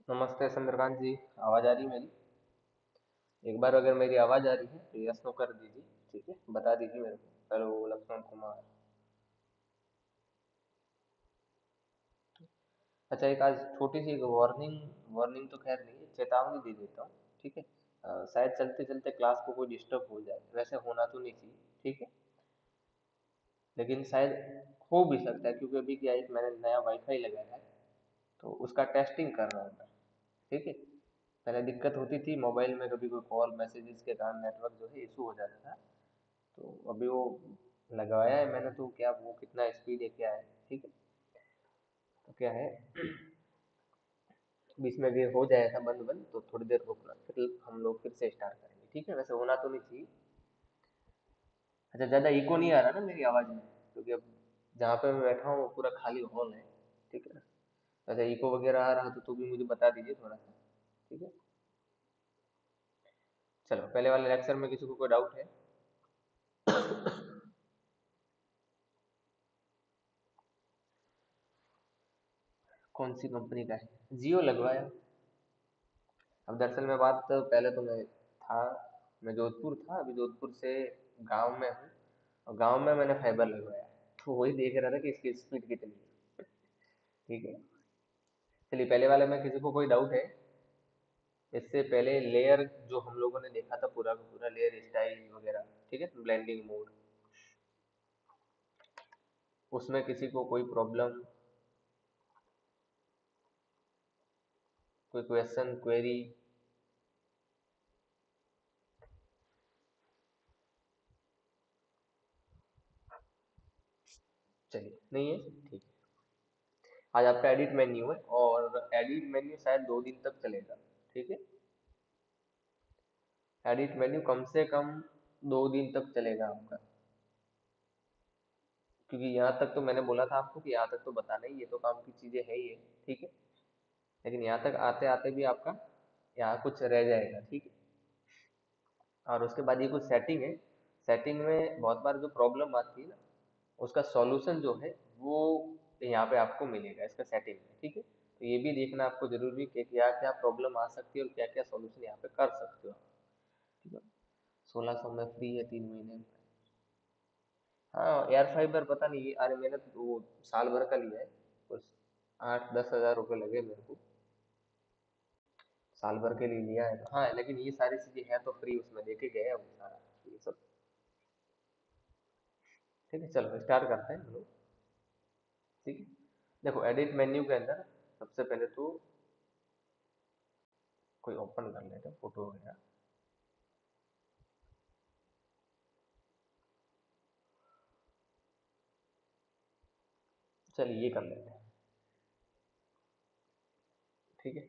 नमस्ते चंद्रकांत जी। आवाज़ आ रही मेरी? एक बार अगर मेरी आवाज़ आ रही है तो यस नो कर दीजिए। ठीक है, बता दीजिए मेरे को। हेलो लक्ष्मण कुमार। अच्छा, एक आज छोटी सी एक वार्निंग। वार्निंग तो खैर नहीं है, चेतावनी दे देता हूँ। ठीक है। शायद चलते चलते क्लास को कोई डिस्टर्ब हो जाए, वैसे होना तो नहीं चाहिए। ठीक है। लेकिन शायद हो भी सकता है, क्योंकि अभी क्या है, एक मैंने नया वाईफाई लगाया है, तो उसका टेस्टिंग कर रहा हूँ मैं। ठीक है। पहले दिक्कत होती थी मोबाइल में, कभी कोई कॉल मैसेजेस के कारण नेटवर्क जो है इशू हो जाता था। तो अभी वो लगवाया है मैंने, तो क्या वो कितना स्पीड है क्या है। ठीक है। तो क्या है, बीच में अगर हो जाएगा बंद बंद तो थोड़ी देर रुकना, फिर हम लोग फिर से स्टार्ट करेंगे। ठीक है, वैसे होना तो नहीं चाहिए। अच्छा, ज़्यादा इको नहीं आ रहा ना मेरी आवाज़ में? क्योंकि अब जहाँ पे मैं बैठा हूँ वो पूरा खाली हॉल है। ठीक है ना? अच्छा, इको वगैरह आ रहा तो भी मुझे बता दीजिए थोड़ा सा। ठीक है। चलो, पहले वाले लेक्चर में किसी को कोई डाउट है? कौन सी कंपनी का है? जियो लगवाया। अब दरअसल में बात, पहले तो था मैं जोधपुर था, अभी जोधपुर से गांव में हूँ। और गांव में मैंने फाइबर लगवाया है, तो वही देख रहा था कि इसकी स्पीड कितनी है। ठीक है। चलिए, पहले वाले में किसी को कोई डाउट है? इससे पहले लेयर जो हम लोगों ने देखा था, पूरा का पूरा लेयर स्टाइल वगैरह। ठीक है, ब्लेंडिंग मोड, उसमें किसी को कोई प्रॉब्लम, कोई क्वेश्चन, क्वेरी? चलिए, नहीं है, ठीक है। आज आपका एडिट मेन्यू है, और एडिट मेन्यू शायद 2 दिन तक चलेगा। ठीक है। एडिट मेन्यू कम से कम 2 दिन तक चलेगा आपका। क्योंकि यहाँ तक तो मैंने बोला था आपको कि यहाँ तक तो बताना ही, ये तो काम की चीजें है ही है। ठीक है। लेकिन यहाँ तक आते आते भी आपका यहाँ कुछ रह जाएगा। ठीक है। और उसके बाद ये कुछ सेटिंग है। सेटिंग में बहुत बार जो प्रॉब्लम आती है ना, उसका सॉल्यूशन जो है वो यहाँ पे आपको मिलेगा इसका सेटिंग में। ठीक है। तो ये भी देखना आपको जरूरी है कि क्या क्या प्रॉब्लम आ सकती है और क्या क्या सॉल्यूशन यहाँ पे कर सकते हो आप। ठीक है। 1600 में फ्री है 3 महीने में। हाँ, एयर फाइबर पता नहीं, अरे मैंने तो वो साल भर का लिया है। कुछ 8-10 हज़ार रुपये लगे मेरे को। साल भर के लिए लिया है तो हाँ, लेकिन ये सारी चीजें हैं तो फ्री, उसमें देके गए हैं वो सारा, ये सब। ठीक है, चलो स्टार्ट करते हैं हम लोग। ठीक है। देखो, एडिट मेन्यू के अंदर सबसे पहले तो कोई ओपन कर लेते हैं फोटो वगैरह। चलिए, ये कर लेते हैं। ठीक है।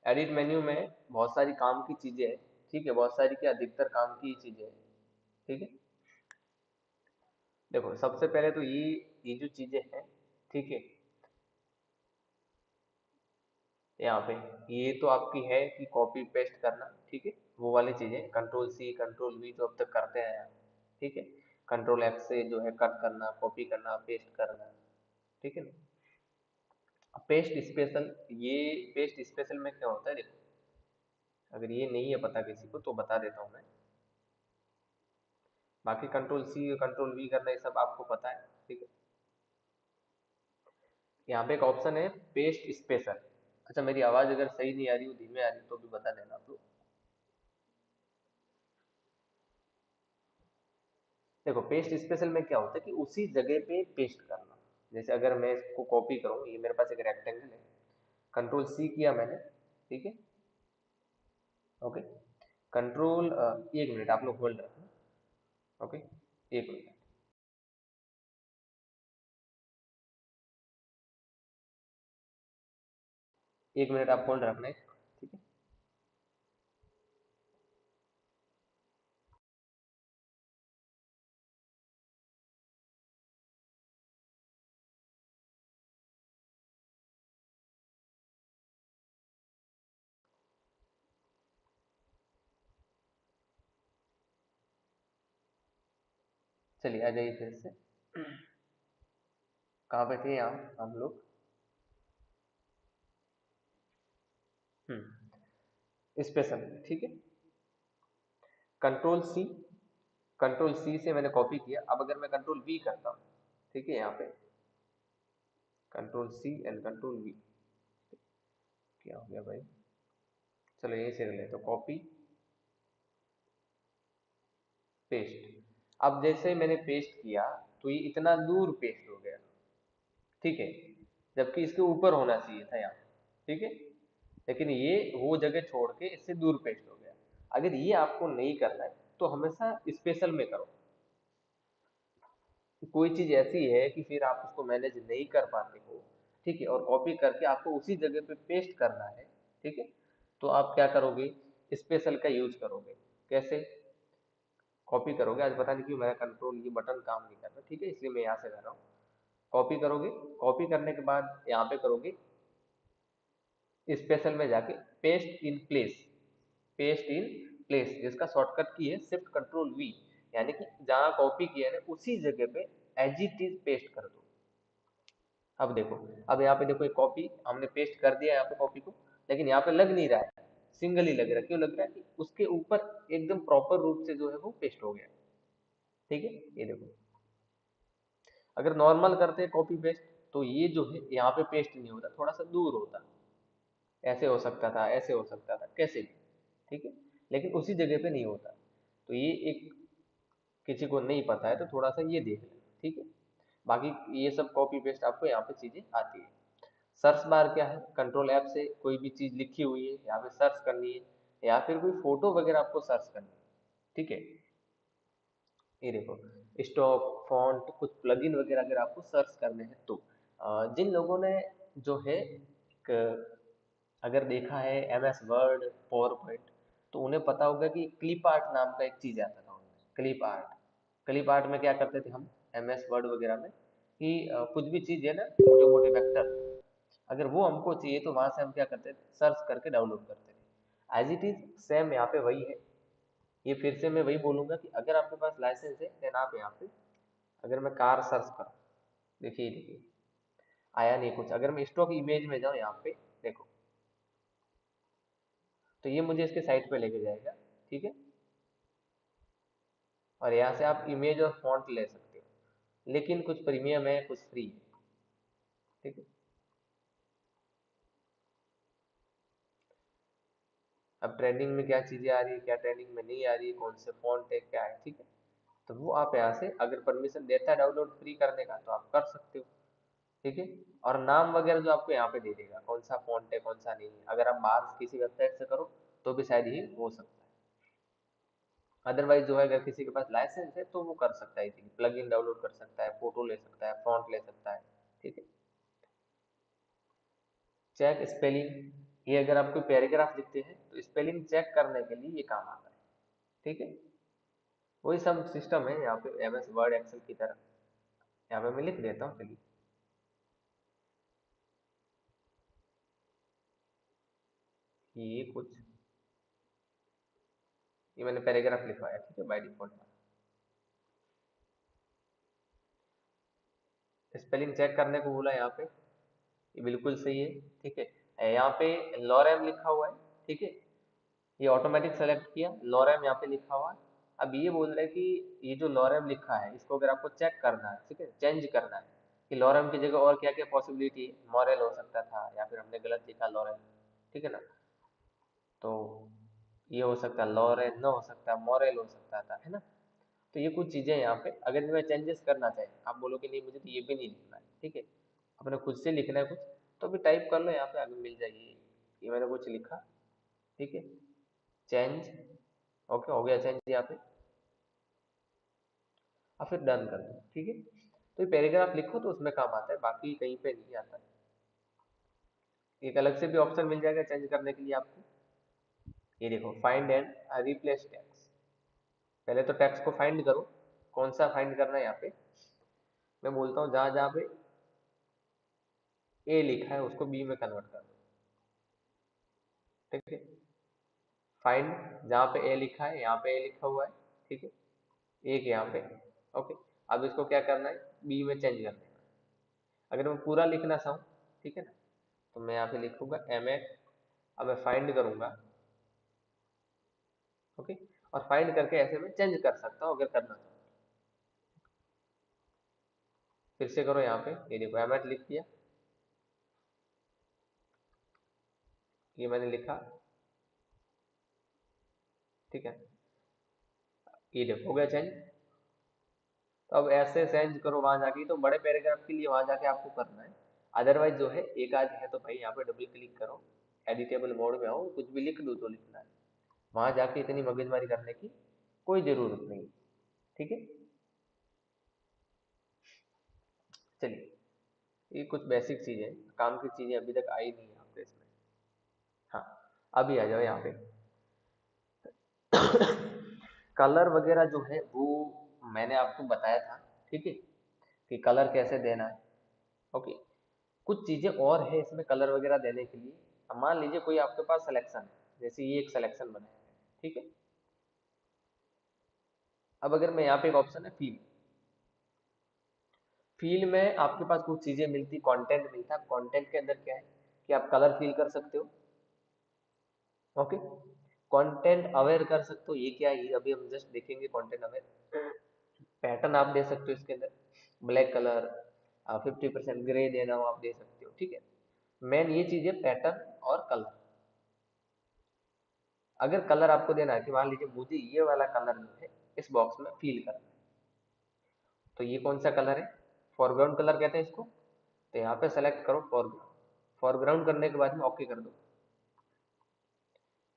एडिट मेन्यू में बहुत सारी काम की चीजें हैं। ठीक है, बहुत सारी क्या, अधिकतर काम की चीजें हैं। ठीक है। देखो, सबसे पहले तो ये जो चीजें हैं, ठीक है, यहाँ पे ये तो आपकी है कि कॉपी पेस्ट करना। ठीक है। वो वाली चीजें कंट्रोल C कंट्रोल V जो अब तक करते हैं आप। ठीक है। कंट्रोल X से जो है कट करना, कॉपी करना, पेस्ट करना। ठीक है ना? पेस्ट स्पेशल, ये पेस्ट स्पेशल में क्या होता है, देखो, अगर ये नहीं है पता किसी को तो बता देता हूँ मैं। बाकी कंट्रोल C कंट्रोल V करना ये सब आपको पता है। ठीक है। यहाँ पे एक ऑप्शन है पेस्ट स्पेशल। अच्छा, मेरी आवाज अगर सही नहीं आ रही हो, धीमे आ रही हो, तो भी बता देना आप लोग। देखो, पेस्ट स्पेशल में क्या होता है कि उसी जगह पे पेस्ट करना। जैसे अगर मैं इसको कॉपी करूँ, ये मेरे पास एक रेक्टेंगल है, कंट्रोल C किया मैंने। ठीक है। ओके। कंट्रोल, 1 मिनट आप लोग होल्ड रखना। Okay, 1 minute. 1 मिनट आप होल्ड रखना है। ठीक है। चलिए, आ जाइए फिर से। कहाँ पे थे हम लोग? स्पेशल, ठीक है। कंट्रोल सी, कंट्रोल सी से मैंने कॉपी किया। अब अगर मैं कंट्रोल वी करता हूँ, ठीक है, यहाँ पे control C and control V, क्या हो गया भाई, चलो यही से ले तो कॉपी पेस्ट। अब जैसे मैंने पेस्ट किया तो ये इतना दूर पेस्ट हो गया, ठीक है, जबकि इसके ऊपर होना चाहिए था यहाँ, ठीक है, लेकिन ये वो जगह छोड़ के इससे दूर पेस्ट हो गया। अगर ये आपको नहीं करना है तो हमेशा स्पेशल में करो। कोई चीज ऐसी है कि फिर आप उसको मैनेज नहीं कर पाते हो, ठीक है, और कॉपी करके आपको उसी जगह पे पेस्ट करना है, ठीक है, तो आप क्या करोगे, स्पेशल का यूज करोगे। कैसे कॉपी करोगे, आज पता नहीं क्यों मेरा कंट्रोल ये बटन काम नहीं कर रहा, ठीक है, इसलिए मैं यहाँ से कर रहा हूँ। कॉपी करोगे, कॉपी करने के बाद यहाँ पे करोगे स्पेशल में जाके paste in place, paste in place जिसका शॉर्टकट की है शिफ्ट कंट्रोल वी, यानी कि जहाँ कॉपी किया है ना उसी जगह पे एज इट इज पेस्ट कर दो। अब देखो, अब यहाँ पे देखो एक कॉपी हमने पेस्ट कर दिया यहाँ पे कॉपी को, लेकिन यहाँ पे लग नहीं रहा है, सिंगल ही लग रहा है। क्यों लग रहा है कि उसके ऊपर एकदम प्रॉपर रूप से जो है वो पेस्ट हो गया, ठीक है। ये देखो, अगर नॉर्मल करते हैं कॉपी पेस्ट तो ये जो है यहाँ पे पेस्ट नहीं होता, थोड़ा सा दूर होता, ऐसे हो सकता था, ऐसे हो सकता था, कैसे भी, ठीक है, लेकिन उसी जगह पे नहीं होता। तो ये एक किसी को नहीं पता है तो थोड़ा सा ये देख लेना, ठीक है। बाकी ये सब कॉपी पेस्ट आपको यहाँ पे चीजें आती है। सर्च बार क्या है, कंट्रोल ऐप से कोई भी चीज लिखी हुई है यहाँ पे सर्च करनी है, या फिर कोई फोटो वगैरह आपको सर्च करनी है, ठीक है। ये देखो, स्टॉक फॉन्ट कुछ प्लगइन वगैरह अगर आपको सर्च करने हैं तो जिन लोगों ने जो है अगर देखा है M S Word PowerPoint, तो उन्हें पता होगा कि क्लिप आर्ट नाम का एक चीज आता था उनमें, क्लिप आर्ट। क्लिप आर्ट में क्या करते थे हम एम एस वर्ड वगैरह में कि कुछ भी चीज है ना, छोटे मोटे वेक्टर, अगर वो हमको चाहिए तो वहां से हम क्या करते थे, सर्च करके डाउनलोड करते थे। एज इट इज सेम यहाँ पे वही है। ये फिर से मैं वही बोलूंगा कि अगर आपके पास लाइसेंस है देन आप यहाँ पे, अगर मैं कार सर्च करूँ, देखिए देखिए आया नहीं कुछ। अगर मैं स्टॉक इमेज में जाऊँ यहाँ पे देखो, तो ये मुझे इसके साइट पे लेके जाएगा, ठीक है, और यहाँ से आप इमेज और फॉन्ट ले सकते हो, लेकिन कुछ प्रीमियम है कुछ फ्री है, ठीक है। अब ट्रेंडिंग में क्या चीजें आ रही है, क्या ट्रेंडिंग में नहीं आ रही है, कौन से फॉन्ट है क्या है, ठीक है, तो वो आप यहाँ से अगर परमिशन देता है डाउनलोड फ्री करने का तो आप कर सकते हो, ठीक है। और नाम वगैरह जो आपको यहाँ पे दे देगा कौन सा फॉन्ट है कौन सा नहीं है, अगर आप बाहर किसी वेबसाइट से करो तो भी शायद ये हो सकता है। अदरवाइज जो है अगर किसी के पास लाइसेंस है तो वो कर सकता है, प्लग इन डाउनलोड कर सकता है, फोटो ले सकता है, फॉन्ट ले सकता है, ठीक है। चेक स्पेलिंग, ये अगर आप कोई पैराग्राफ लिखते हैं तो स्पेलिंग चेक करने के लिए ये काम आता है, ठीक है। वही सब सिस्टम है यहाँ पे एम एस वर्ड एक्सेल की तरह। यहाँ पे मैं लिख देता हूँ, चलिए ये कुछ, ये मैंने पैराग्राफ लिखवाया, ठीक है, बाय डिफॉल्ट। स्पेलिंग चेक करने को बोला यहाँ पे, ये बिल्कुल सही है, ठीक है। यहाँ पे लॉरेम लिखा हुआ है, ठीक है, ये ऑटोमेटिक सेलेक्ट किया, लॉरेम यहाँ पे लिखा हुआ है। अब ये बोल रहे हैं कि ये जो लॉरेम लिखा है इसको अगर आपको चेक करना है, ठीक है, चेंज करना है कि लॉरेम की जगह और क्या क्या पॉसिबिलिटी है, मॉरेल हो सकता था या फिर हमने गलत लिखा लॉरेम, ठीक है ना, तो ये हो सकता है लॉरेन हो सकता है, मॉरेल हो सकता था, है ना। तो ये कुछ चीजें यहाँ पे अगर मैं चेंजेस करना चाहे, आप बोलो कि नहीं मुझे तो ये भी नहीं लिखना है, ठीक है, अपने खुद से लिखना है कुछ, तो भी टाइप कर लो यहाँ पे आगे मिल जाएगी। ये मैंने कुछ लिखा, ठीक है, चेंज, ओके हो गया चेंज यहाँ पे, और फिर डन कर दो, ठीक है। तो ये पैराग्राफ लिखो तो उसमें काम आता है, बाकी कहीं पे नहीं आता है। एक अलग से भी ऑप्शन मिल जाएगा चेंज करने के लिए आपको, ये देखो फाइंड एंड रिप्लेस टेक्स्ट। पहले तो टेक्स्ट को फाइंड करो, कौन सा फाइंड करना है यहाँ पे, मैं बोलता हूँ जहाँ जहाँ पे ए लिखा है उसको बी में कन्वर्ट कर दो, ठीक है। फाइंड जहाँ पे ए लिखा है, यहाँ पे ए लिखा हुआ है, ठीक है, एक यहाँ पे, ओके। अब इसको क्या करना है, बी में चेंज कर देना है। अगर मैं पूरा लिखना चाहूँ, ठीक है ना, तो मैं यहाँ पे लिखूंगा एम एक्स अब मैं फाइंड करूंगा, ओके, और फाइंड करके ऐसे में चेंज कर सकता हूँ अगर करना चाहूँ। फिर से करो यहाँ पे, ये देखो एमएट लिख दिया, ये मैंने लिखा, ठीक है, ये देखो हो गया चेंज। तो अब ऐसे चेंज करो वहां जाके, तो बड़े पैराग्राफ के लिए वहां जाके आपको करना है। अदरवाइज जो है एक आध है तो भाई यहाँ पे डबल क्लिक करो, एडिटेबल मोड में आओ, कुछ भी लिख दो जो लिखना है, वहां जाके इतनी मगजमारी करने की कोई जरूरत नहीं, ठीक है। चलिए, ये कुछ बेसिक चीजें, काम की चीजें अभी तक आई नहीं है आपके इसमें। हाँ, अभी आ जाओ यहाँ पे। कलर वगैरह जो है वो मैंने आपको बताया था, ठीक है, कि कलर कैसे देना है, ओके। कुछ चीजें और है इसमें कलर वगैरह देने के लिए। अब मान लीजिए कोई आपके पास सिलेक्शन है, जैसे ये एक सिलेक्शन बनाया है, ठीक है। अब अगर मैं यहाँ पे एक ऑप्शन है फील, फील में आपके पास कुछ चीजें मिलती, कंटेंट मिलता है, कंटेंट के अंदर क्या है कि आप कलर फील कर सकते हो, ओके। कंटेंट अवेयर कर सकते हो, ये क्या है, ये अभी हम जस्ट देखेंगे। कंटेंट अवेयर पैटर्न आप दे सकते हो इसके अंदर, ब्लैक कलर, 50% ग्रे देना हो आप दे सकते हो, ठीक है। मेन ये चीज है पैटर्न और कलर। अगर कलर आपको देना है कि मान लीजिए मुझे ये वाला कलर जो है इस बॉक्स में फील करना है, तो ये कौन सा कलर है, फोरग्राउंड कलर कहते हैं इसको। तो यहाँ पे सेलेक्ट करो फोरग्राउंड, फोरग्राउंड करने के बाद में ओके कर दो,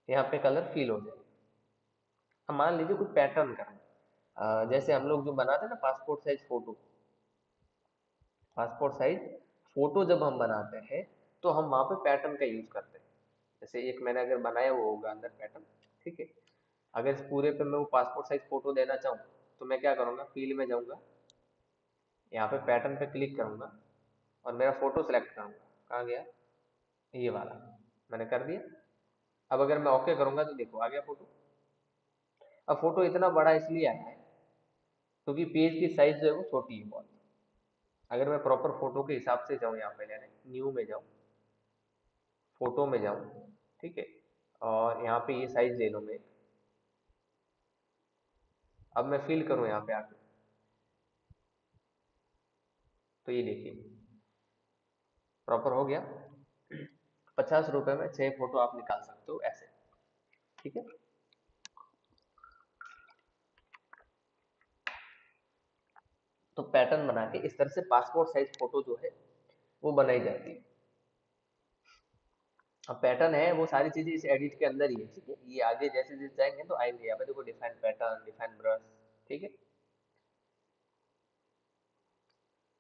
यहाँ पे कलर फील हो जाएगा। अब मान लीजिए कुछ पैटर्न करना है, जैसे हम लोग जो बनाते हैं ना passport size photo, passport size photo जब हम बनाते हैं तो हम वहाँ पे पैटर्न का यूज करते हैं। जैसे एक मैंने अगर बनाया वो होगा अंदर पैटर्न, ठीक है। अगर इस पूरे पे मैं वो पासपोर्ट साइज फोटो देना चाहूँ तो मैं क्या करूँगा, फील में जाऊँगा, यहाँ पे पैटर्न पे क्लिक करूँगा और मेरा फोटो सेलेक्ट करूँगा। कहाँ गया, ये वाला, मैंने कर दिया। अब अगर मैं ओके करूँगा तो देखो आ गया फोटो। अब फोटो इतना बड़ा इसलिए आया है क्योंकि पेज की साइज जो है वो छोटी है बहुत। अगर मैं प्रॉपर फोटो के हिसाब से जाऊँ, यहाँ पे लेने न्यू में जाऊँ, फोटो में जाऊँ, ठीक है, और यहाँ पे ये साइज ले लूँ मैं, अब मैं फिल करूँ यहाँ पे आके, तो ये देखिए प्रॉपर हो गया। 50 रुपए में 6 फोटो आप निकाल सकते हो ऐसे, ठीक है। तो पैटर्न बना के इस तरह से पासपोर्ट साइज फोटो जो है वो बनाई जाती है। अब पैटर्न है वो सारी चीजें इस एडिट के अंदर ही है, ठीक है। ये आगे जैसे जैसे जाएंगे तो आएंगे, यहाँ पे देखो डिफाइन पैटर्न, डिफाइन ब्रश, ठीक है।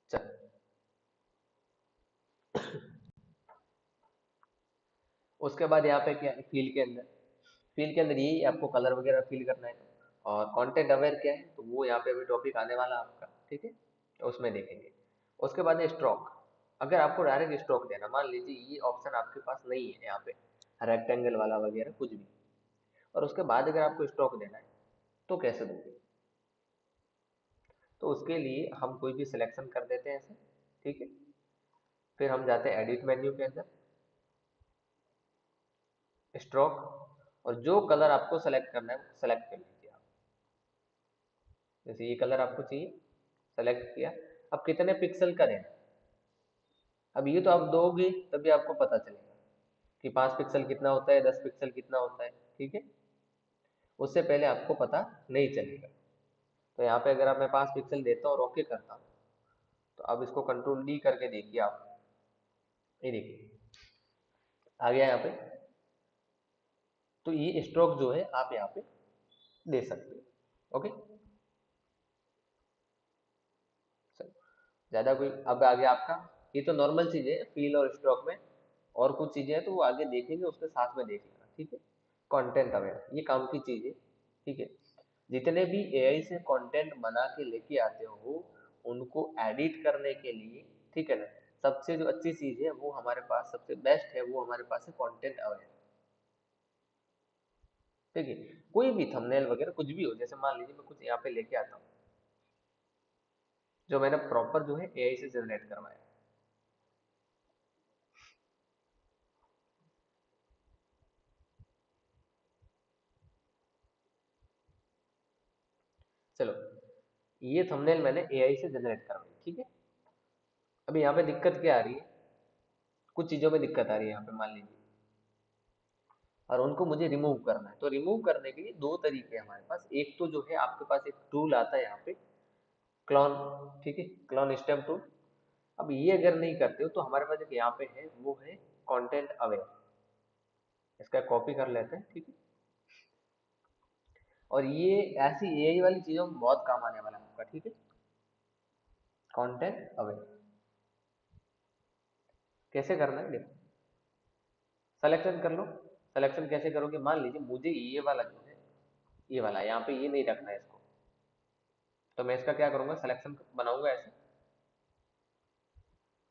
चल, उसके बाद यहाँ पे क्या है, फील के अंदर, फील के अंदर यही आपको कलर वगैरह फील करना है। और कंटेंट अवेयर क्या है, तो वो यहाँ पे अभी टॉपिक आने वाला है आपका, ठीक है, तो उसमें देखेंगे। उसके बाद है स्ट्रोक। अगर आपको डायरेक्ट स्ट्रोक देना, मान लीजिए ये ऑप्शन आपके पास नहीं है यहाँ पे, रेक्टेंगल वाला वगैरह कुछ भी, और उसके बाद अगर आपको स्ट्रोक देना है तो कैसे दोगे। तो उसके लिए हम कोई भी सिलेक्शन कर देते हैं ऐसे, ठीक है। फिर हम जाते हैं एडिट मेन्यू के अंदर, स्ट्रोक, और जो कलर आपको सेलेक्ट करना है वो सेलेक्ट कर लीजिए आप। जैसे ये कलर आपको चाहिए, सेलेक्ट किया। अब कितने पिक्सल का देना, अब ये तो आप दोगे तभी आपको पता चलेगा कि 5 पिक्सल कितना होता है, 10 पिक्सल कितना होता है, ठीक है। उससे पहले आपको पता नहीं चलेगा। तो यहाँ पे अगर आप मैं 5 पिक्सल देता हूँ और ओके करता हूँ, तो अब इसको कंट्रोल डी करके देखिए आप, ये देखिए आ गया यहाँ पे। तो ये स्ट्रोक जो है आप यहाँ पे दे सकते हो, ओके। ज्यादा कोई, अब आगे आपका, ये तो नॉर्मल चीजें है फील और स्ट्रोक में, और कुछ चीजें हैं तो वो आगे देखेंगे, उसके साथ में देख लेना, ठीक है। कंटेंट अवेयर ये काम की चीज है, ठीक है। जितने भी एआई से कंटेंट बना के लेके आते हो उनको एडिट करने के लिए, ठीक है ना, सबसे जो अच्छी चीज है वो हमारे पास, सबसे बेस्ट है वो हमारे पास है कंटेंट अवेयर, ठीक है। कोई भी थंबनेल वगैरह कुछ भी हो, जैसे मान लीजिए मैं कुछ यहाँ पे लेके आता हूँ जो मैंने प्रॉपर जो है एआई से जनरेट करवाया, चलो, ये थंबनेल मैंने एआई से जनरेट करवाई, ठीक है। अभी यहाँ पे दिक्कत क्या आ रही है, कुछ चीज़ों में दिक्कत आ रही है यहाँ पे मान लीजिए, और उनको मुझे रिमूव करना है। तो रिमूव करने के लिए दो तरीके हैं हमारे पास। एक तो जो है आपके पास एक टूल आता है यहाँ पे, क्लॉन, ठीक है, क्लॉन स्टेम टूल। अब ये अगर नहीं करते हो तो हमारे पास एक यहाँ पे है, वो है कंटेंट अवेयर। इसका कॉपी कर लेते हैं, ठीक है। और ये ऐसी एआई वाली चीजों में बहुत काम आने वाला है आपका, ठीक है। कंटेंट अवेयर कैसे करना है देखो, सिलेक्शन कर लो। सिलेक्शन कैसे करोगे, मान लीजिए मुझे ये वाला जो है, ये वाला यहाँ पे ये नहीं रखना है इसको, तो मैं इसका क्या करूंगा, सिलेक्शन बनाऊंगा ऐसे।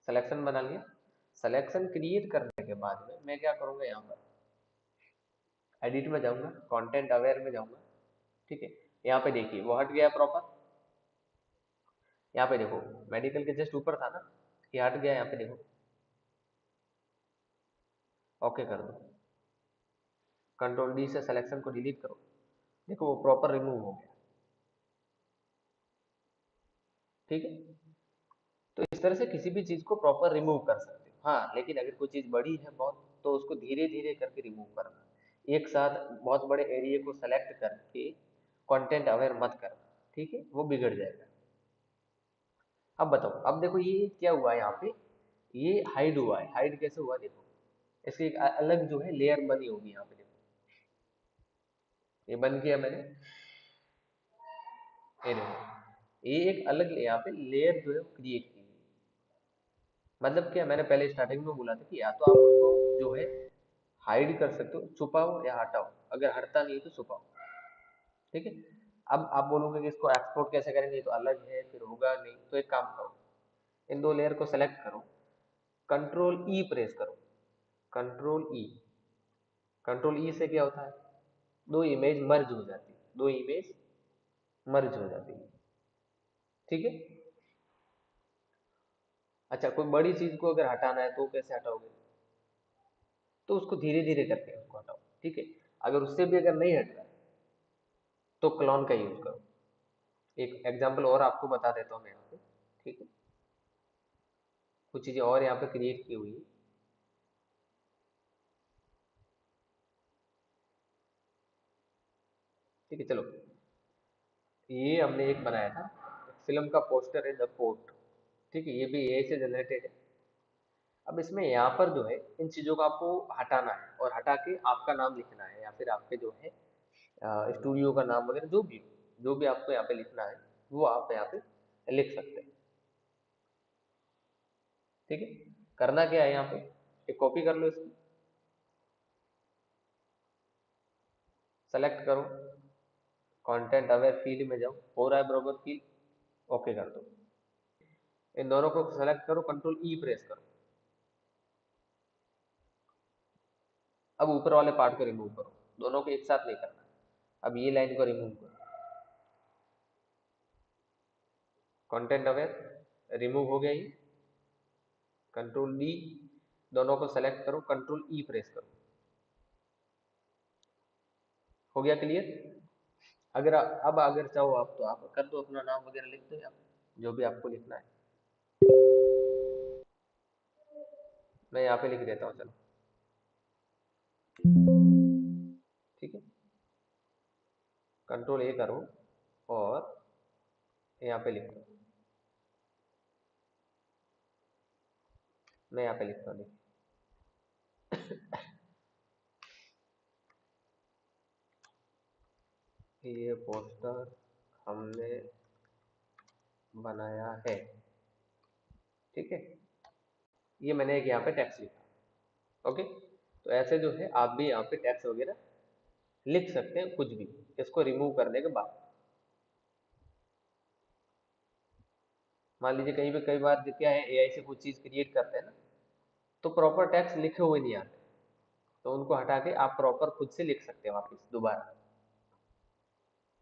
सिलेक्शन बना लिया। सिलेक्शन क्रिएट करने के बाद में मैं क्या करूंगा, यहाँ पर एडिट में जाऊंगा, कंटेंट अवेयर में जाऊंगा, ठीक है। यहाँ पे देखिए वो हट गया प्रॉपर। यहाँ पे देखो मेडिकल के जस्ट ऊपर था ना, ये हट गया, यहाँ पे देखो। ओके कर दो, कंट्रोल डी से सिलेक्शन को डिलीट करो, देखो वो प्रॉपर रिमूव हो गया, ठीक है। तो इस तरह से किसी भी चीज को प्रॉपर रिमूव कर सकते हो। हाँ, लेकिन अगर कोई चीज बड़ी है बहुत, तो उसको धीरे धीरे करके रिमूव करना, एक साथ बहुत बड़े एरिया को सेलेक्ट करके कंटेंट अवेयर मत करना, ठीक है, वो बिगड़ जाएगा। अब बताओ, अब देखो ये क्या हुआ है यहाँ पे, ये हाइड हुआ है। हाइड कैसे हुआ देखो, इसकी एक अलग जो है लेयर बनी होगी यहाँ पे, देखो ये बंद किया मैंने, ये देखो ये एक अलग यहाँ पे लेयर जो है क्रिएट की हुई। मतलब क्या, मैंने पहले स्टार्टिंग में बोला था कि या तो आप उसको जो है हाइड कर सकते हो, छुपाओ या हटाओ, अगर हटता नहीं है तो छुपाओ, ठीक है। अब आप बोलोगे कि इसको एक्सपोर्ट कैसे करेंगे, ये तो अलग है, फिर होगा नहीं। तो एक काम करो, इन दो लेयर को सेलेक्ट करो, कंट्रोल ई प्रेस करो, कंट्रोल ई। कंट्रोल ई से क्या होता है, दो इमेज मर्ज हो जाती है, दो इमेज मर्ज हो जाती है, ठीक है। अच्छा, कोई बड़ी चीज को अगर हटाना है तो कैसे हटाओगे, तो उसको धीरे धीरे करके उसको हटाओ, ठीक है। अगर उससे भी अगर नहीं हट रहा है तो क्लोन का यूज करो। एक एग्जांपल और आपको बता देता हूँ मैं यहाँ पे, ठीक है। कुछ चीजें और यहाँ पे क्रिएट की हुई है, ठीक है। चलो, ये हमने एक बनाया था, फिल्म का पोस्टर है, द पोर्ट, ठीक है, ये भी एआई से जनरेटेड है। अब इसमें यहाँ पर जो है इन चीजों को आपको हटाना है, और हटा के आपका नाम लिखना है, या फिर आपके जो है स्टूडियो का नाम वगैरह जो भी हो, जो भी आपको यहाँ पे लिखना है वो आप यहाँ पे लिख सकते हैं, ठीक है। करना क्या है यहाँ पे, एक कॉपी कर लो इसको, सेलेक्ट करो, कंटेंट अवेयर फील्ड में जाओ, हो रहा है बरोबर फील्ड, ओके कर दो। इन दोनों को सेलेक्ट करो, कंट्रोल ई प्रेस करो। अब ऊपर वाले पार्ट को रिमूव करो, दोनों को एक साथ नहीं करना। अब ये लाइन को रिमूव करो, कंटेंट अवेयर रिमूव हो गया ये, कंट्रोल डी, दोनों को सेलेक्ट करो, कंट्रोल ई प्रेस करो, हो गया क्लियर। अगर अब अगर चाहो आप तो आप कर दो, अपना नाम वगैरह लिख दो, आप जो भी आपको लिखना है। मैं यहाँ पे लिख देता हूँ, चलो, ठीक है। कंट्रोल ए करो और यहाँ पे लिखो, मैं यहाँ पे लिखता हूँ, ये पोस्टर हमने बनाया है, ठीक है। ये मैंने एक यहाँ पे टैक्स लिखा, ओके। तो ऐसे जो है आप भी यहाँ पे टैक्स वगैरह लिख सकते हैं, कुछ भी, इसको रिमूव करने के बाद। मान लीजिए कहीं पे कई बार क्या है, एआई से कुछ चीज क्रिएट करते हैं ना, तो प्रॉपर टैक्स लिखे हुए नहीं आते, तो उनको हटा के आप प्रॉपर खुद से लिख सकते हैं वापस दोबारा,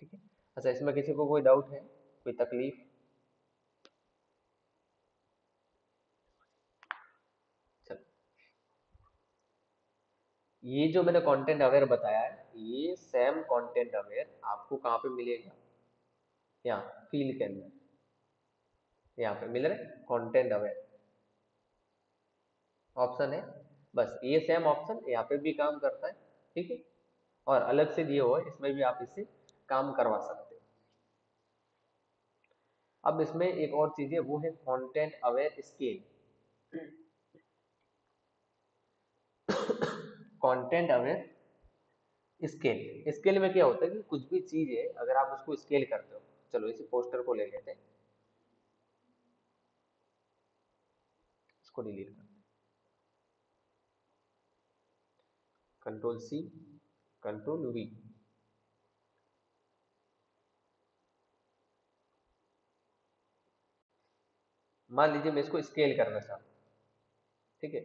ठीक है। अच्छा, इसमें किसी को कोई डाउट है, कोई तकलीफ। चलो, ये जो मैंने कंटेंट अवेयर बताया है, ये सेम कंटेंट अवेयर आपको कहाँ पे मिलेगा, यहाँ फील्ड के अंदर यहाँ पे मिल रहे कंटेंट अवेयर ऑप्शन है। बस ये सेम ऑप्शन यहाँ पे भी काम करता है, ठीक है। और अलग से दिए हुआ है, इसमें भी आप इससे काम करवा सकते हो। अब इसमें एक और चीज है, वो है content aware scale. Content aware scale, scale में क्या होता है कि कुछ भी चीज है अगर आप उसको स्केल करते हो, चलो इसी पोस्टर को ले लेते हैं, इसको डिलीट कर, कंट्रोल सी, कंट्रोल वी। मान लीजिए मैं इसको स्केल करना चाहता हूँ, ठीक है।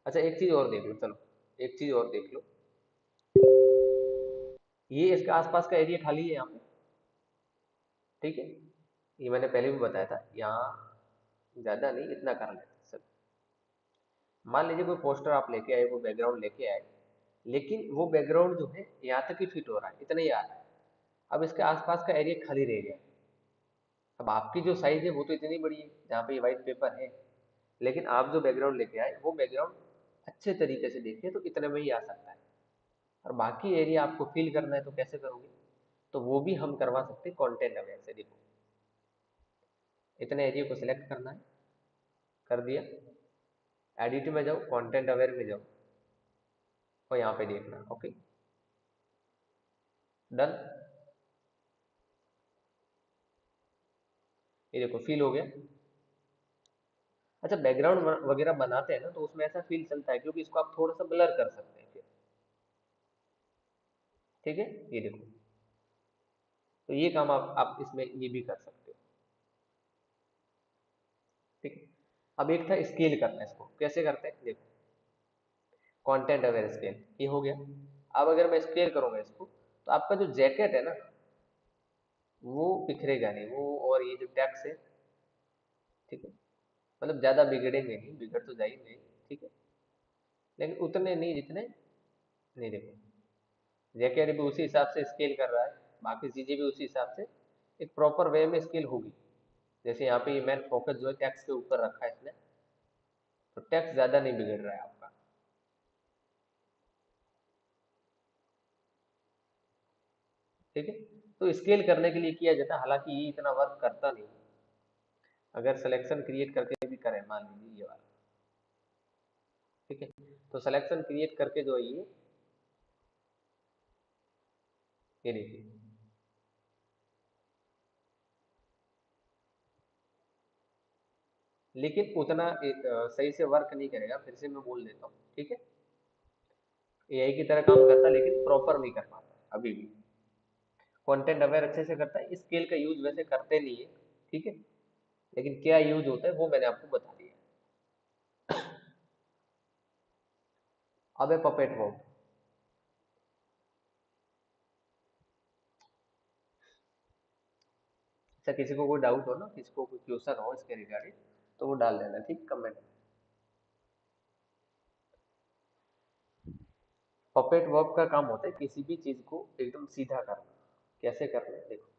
अच्छा एक चीज और देख लो, चलो एक चीज और देख लो, ये इसके आसपास का एरिया खाली है यहाँ पे, ठीक है। ये मैंने पहले भी बताया था, यहाँ ज्यादा नहीं इतना कर लेते सब। मान लीजिए कोई पोस्टर आप लेके आए, वो बैकग्राउंड लेके आए, लेकिन वो बैकग्राउंड जो है यहाँ तक ही फिट हो रहा है, इतना ही आ रहा है। अब इसके आसपास का एरिया खाली रह गया। अब आपकी जो साइज है वो तो इतनी बड़ी है जहाँ पे ये व्हाइट पेपर है, लेकिन आप जो बैकग्राउंड लेके आए वो बैकग्राउंड अच्छे तरीके से देखिए तो इतने में ही आ सकता है। और बाकी एरिया आपको फिल करना है तो कैसे करोगे? तो वो भी हम करवा सकते हैं कंटेंट अवेयर से। देखो इतने एरिया को सिलेक्ट करना है, कर दिया, एडिट में जाओ, कंटेंट अवेयर में जाओ और यहाँ पे देखना, ओके डन। ये देखो फिल हो गया। अच्छा बैकग्राउंड वगैरह बनाते हैं ना तो उसमें ऐसा फील चलता है, क्योंकि इसको आप थोड़ा सा ब्लर कर सकते हैं फिर, ठीक है। ये देखो, तो ये काम आप इसमें ये भी कर सकते हो, ठीक है। अब एक था स्केल करना, इसको कैसे करते हैं देखो, कंटेंट अवेयर स्केल ये हो गया। अब अगर मैं स्केल करूंगा इसको, तो आपका जो जैकेट है ना वो बिखरेगा नहीं, वो और ये जो टैक्स है, ठीक है, मतलब ज्यादा बिगड़ेंगे नहीं, बिगड़ तो जाएंगे, ठीक है, लेकिन उतने नहीं जितने, नहीं देखो जैकेट भी उसी हिसाब से स्केल कर रहा है, बाकी चीजें भी उसी हिसाब से एक प्रॉपर वे में स्केल होगी। जैसे यहाँ पे ये मैन फोकस जो है टैक्स के ऊपर रखा है इसने, तो टैक्स ज्यादा नहीं बिगड़ रहा है आपका, ठीक है। तो स्केल करने के लिए किया जाता है, हालांकि ये इतना वर्क करता नहीं, अगर सिलेक्शन क्रिएट करके भी करें मान लीजिए ये वाला, ठीक है। तो सिलेक्शन क्रिएट करके जो है ये देखिए, लेकिन उतना सही से वर्क नहीं करेगा, फिर से मैं बोल देता हूँ, ठीक है। एआई की तरह काम करता है लेकिन प्रॉपर नहीं कर पाता अभी भी। कंटेंट अवेयर अच्छे से करता है, स्केल का यूज वैसे करते नहीं है, ठीक है, लेकिन क्या यूज होता है वो मैंने आपको बता दिया। अब है पपेट वर्क। अच्छा किसी को कोई डाउट हो ना, किसी को कोई क्वेश्चन हो इसके रिगार्डिंग, तो वो डाल देना, ठीक, कमेंट में। पपेट वर्क का काम होता है किसी भी चीज को एकदम सीधा करना। कैसे करना है देखो,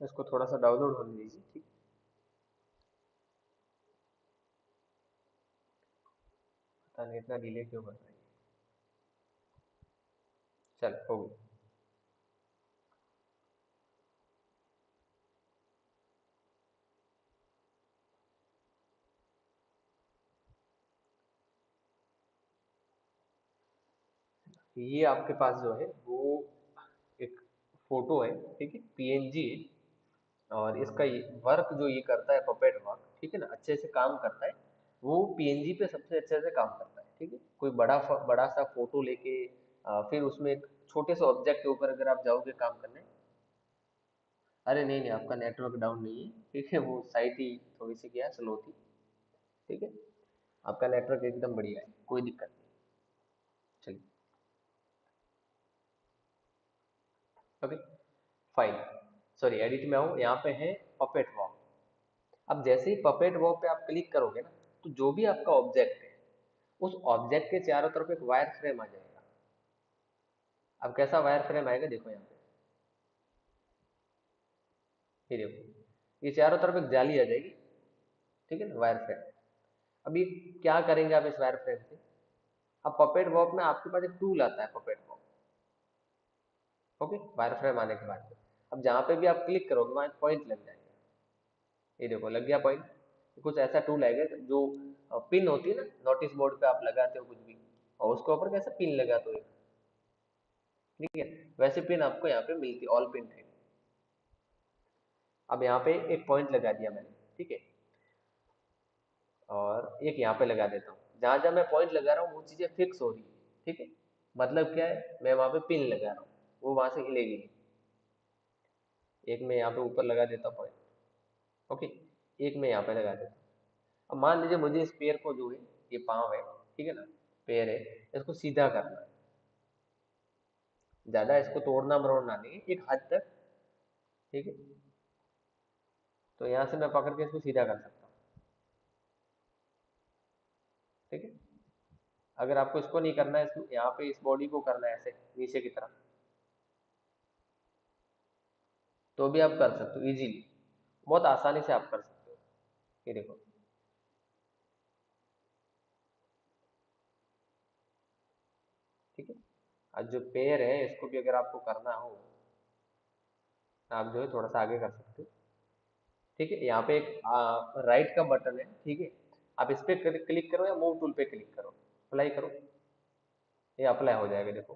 इसको थोड़ा सा डाउनलोड होने दीजिए, ठीक। पता नहीं इतना डिले क्यों कर रही है। चल हो गई। ये आपके पास जो है वो एक फोटो है, ठीक है, पीएनजी है। और इसका वर्क जो ये करता है, पपेट वर्क, ठीक है ना, अच्छे से काम करता है। वो पीएनजी पे सबसे अच्छे से काम करता है, ठीक है। कोई बड़ा सा फोटो लेके फिर उसमें एक छोटे से ऑब्जेक्ट के ऊपर अगर आप जाओगे काम करने। अरे नहीं नहीं, आपका नेटवर्क डाउन नहीं है, ठीक है, वो साइट ही थोड़ी सी क्या स्लो थी, ठीक है। आपका नेटवर्क एकदम बढ़िया है, कोई दिक्कत नहीं। चलिए। Okay, fine. सॉरी, एडिट में आओ, यहाँ पे है पपेट वॉक। अब जैसे ही पपेट वॉक पे आप क्लिक करोगे ना, तो जो भी आपका ऑब्जेक्ट है, उस ऑब्जेक्ट के चारों तरफ एक वायर फ्रेम आ जाएगा। अब कैसा वायर फ्रेम आएगा, देखो यहाँ पे, ये देखो, ये चारों तरफ एक जाली आ जाएगी, ठीक है ना, वायर फ्रेम। अभी क्या करेंगे आप इस वायर फ्रेम से? अब पपेट वॉक में आपके पास एक टूल आता है, puppet walk. Okay, wire frame आने के बाद अब जहाँ पे भी आप क्लिक करोगे वहाँ एक पॉइंट लग जाएगा। ये देखो, लग गया पॉइंट। कुछ ऐसा टूल आएगा जो पिन होती है ना, नोटिस बोर्ड पे आप लगाते हो कुछ भी, और उसके ऊपर कैसे पिन लगा दो एक, ठीक है, वैसे पिन आपको यहाँ पे मिलती है, ऑल पिन टाइप। अब यहाँ पे एक पॉइंट लगा दिया मैंने, ठीक है, और एक यहाँ पे लगा देता हूँ। जहाँ जहाँ मैं पॉइंट लगा रहा हूँ वो चीजें फिक्स हो रही है, ठीक है। मतलब क्या है, मैं वहां पे पिन लगा रहा हूँ, वो वहां से हिलेगी नहीं। एक मैं यहाँ पे ऊपर लगा देता हूँ पॉइंट, ओके, एक मैं यहाँ पे लगा देता हूँ। अब मान लीजिए मुझे इस पेड़ को जो है, ये पाँव है, ठीक है ना, पैर है, इसको सीधा करना है। ज्यादा इसको तोड़ना मरोड़ना नहीं है, एक हद तक, ठीक है। तो यहाँ से मैं पकड़ के इसको सीधा कर सकता हूँ, ठीक है। अगर आपको इसको नहीं करना है, इसको यहाँ पे इस बॉडी को करना है ऐसे नीचे की तरफ, तो भी आप कर सकते हो इजीली, बहुत आसानी से आप कर सकते हो। ये देखो, ठीक है। आज जो पैर है इसको भी अगर आपको करना हो, आप जो है थोड़ा सा आगे कर सकते हो, ठीक है। यहाँ पे एक राइट का बटन है, ठीक है। आप इस पे क्लिक करो या मूव टूल पे क्लिक करो, अप्लाई करो, ये अप्लाई हो जाएगा। देखो,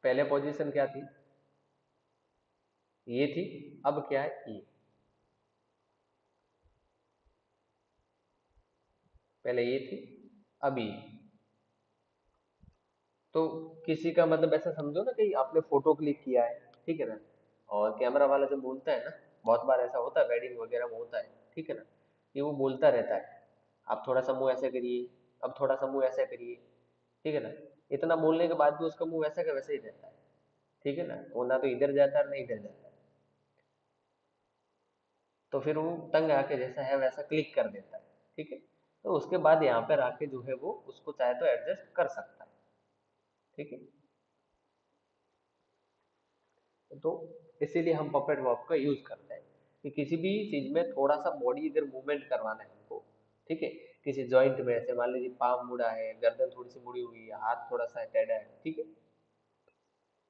पहले पोजीशन क्या थी, ये थी, अब क्या है, ये। पहले ये थी, अब ये। तो किसी का मतलब ऐसा समझो ना कि आपने फोटो क्लिक किया है, ठीक है ना, और कैमरा वाला जब बोलता है ना, बहुत बार ऐसा होता है वेडिंग वगैरह में होता है, ठीक है ना, कि वो बोलता रहता है, आप थोड़ा सा मुंह ऐसे करिए, अब थोड़ा सा मुंह ऐसे करिए, ठीक है ना। इतना बोलने के बाद भी उसका मुंह वैसा का वैसे ही रहता है, ठीक है ना, वो ना तो इधर जाता है ना इधर जाता है। तो फिर वो तंग आके जैसा है वैसा क्लिक कर देता है, ठीक है। तो उसके बाद यहाँ पर आके जो है वो उसको चाहे तो एडजस्ट कर सकता है, ठीक है। तो इसीलिए हम पपेट वॉक का यूज करते हैं, कि किसी भी चीज में थोड़ा सा बॉडी अगर मूवमेंट करवाना है हमको, ठीक है, किसी जॉइंट में, ऐसे मान लीजिए पाँव मुड़ा है, गर्दन थोड़ी सी मुड़ी हुई है, हाथ थोड़ा सा टेढ़ा है, ठीक है,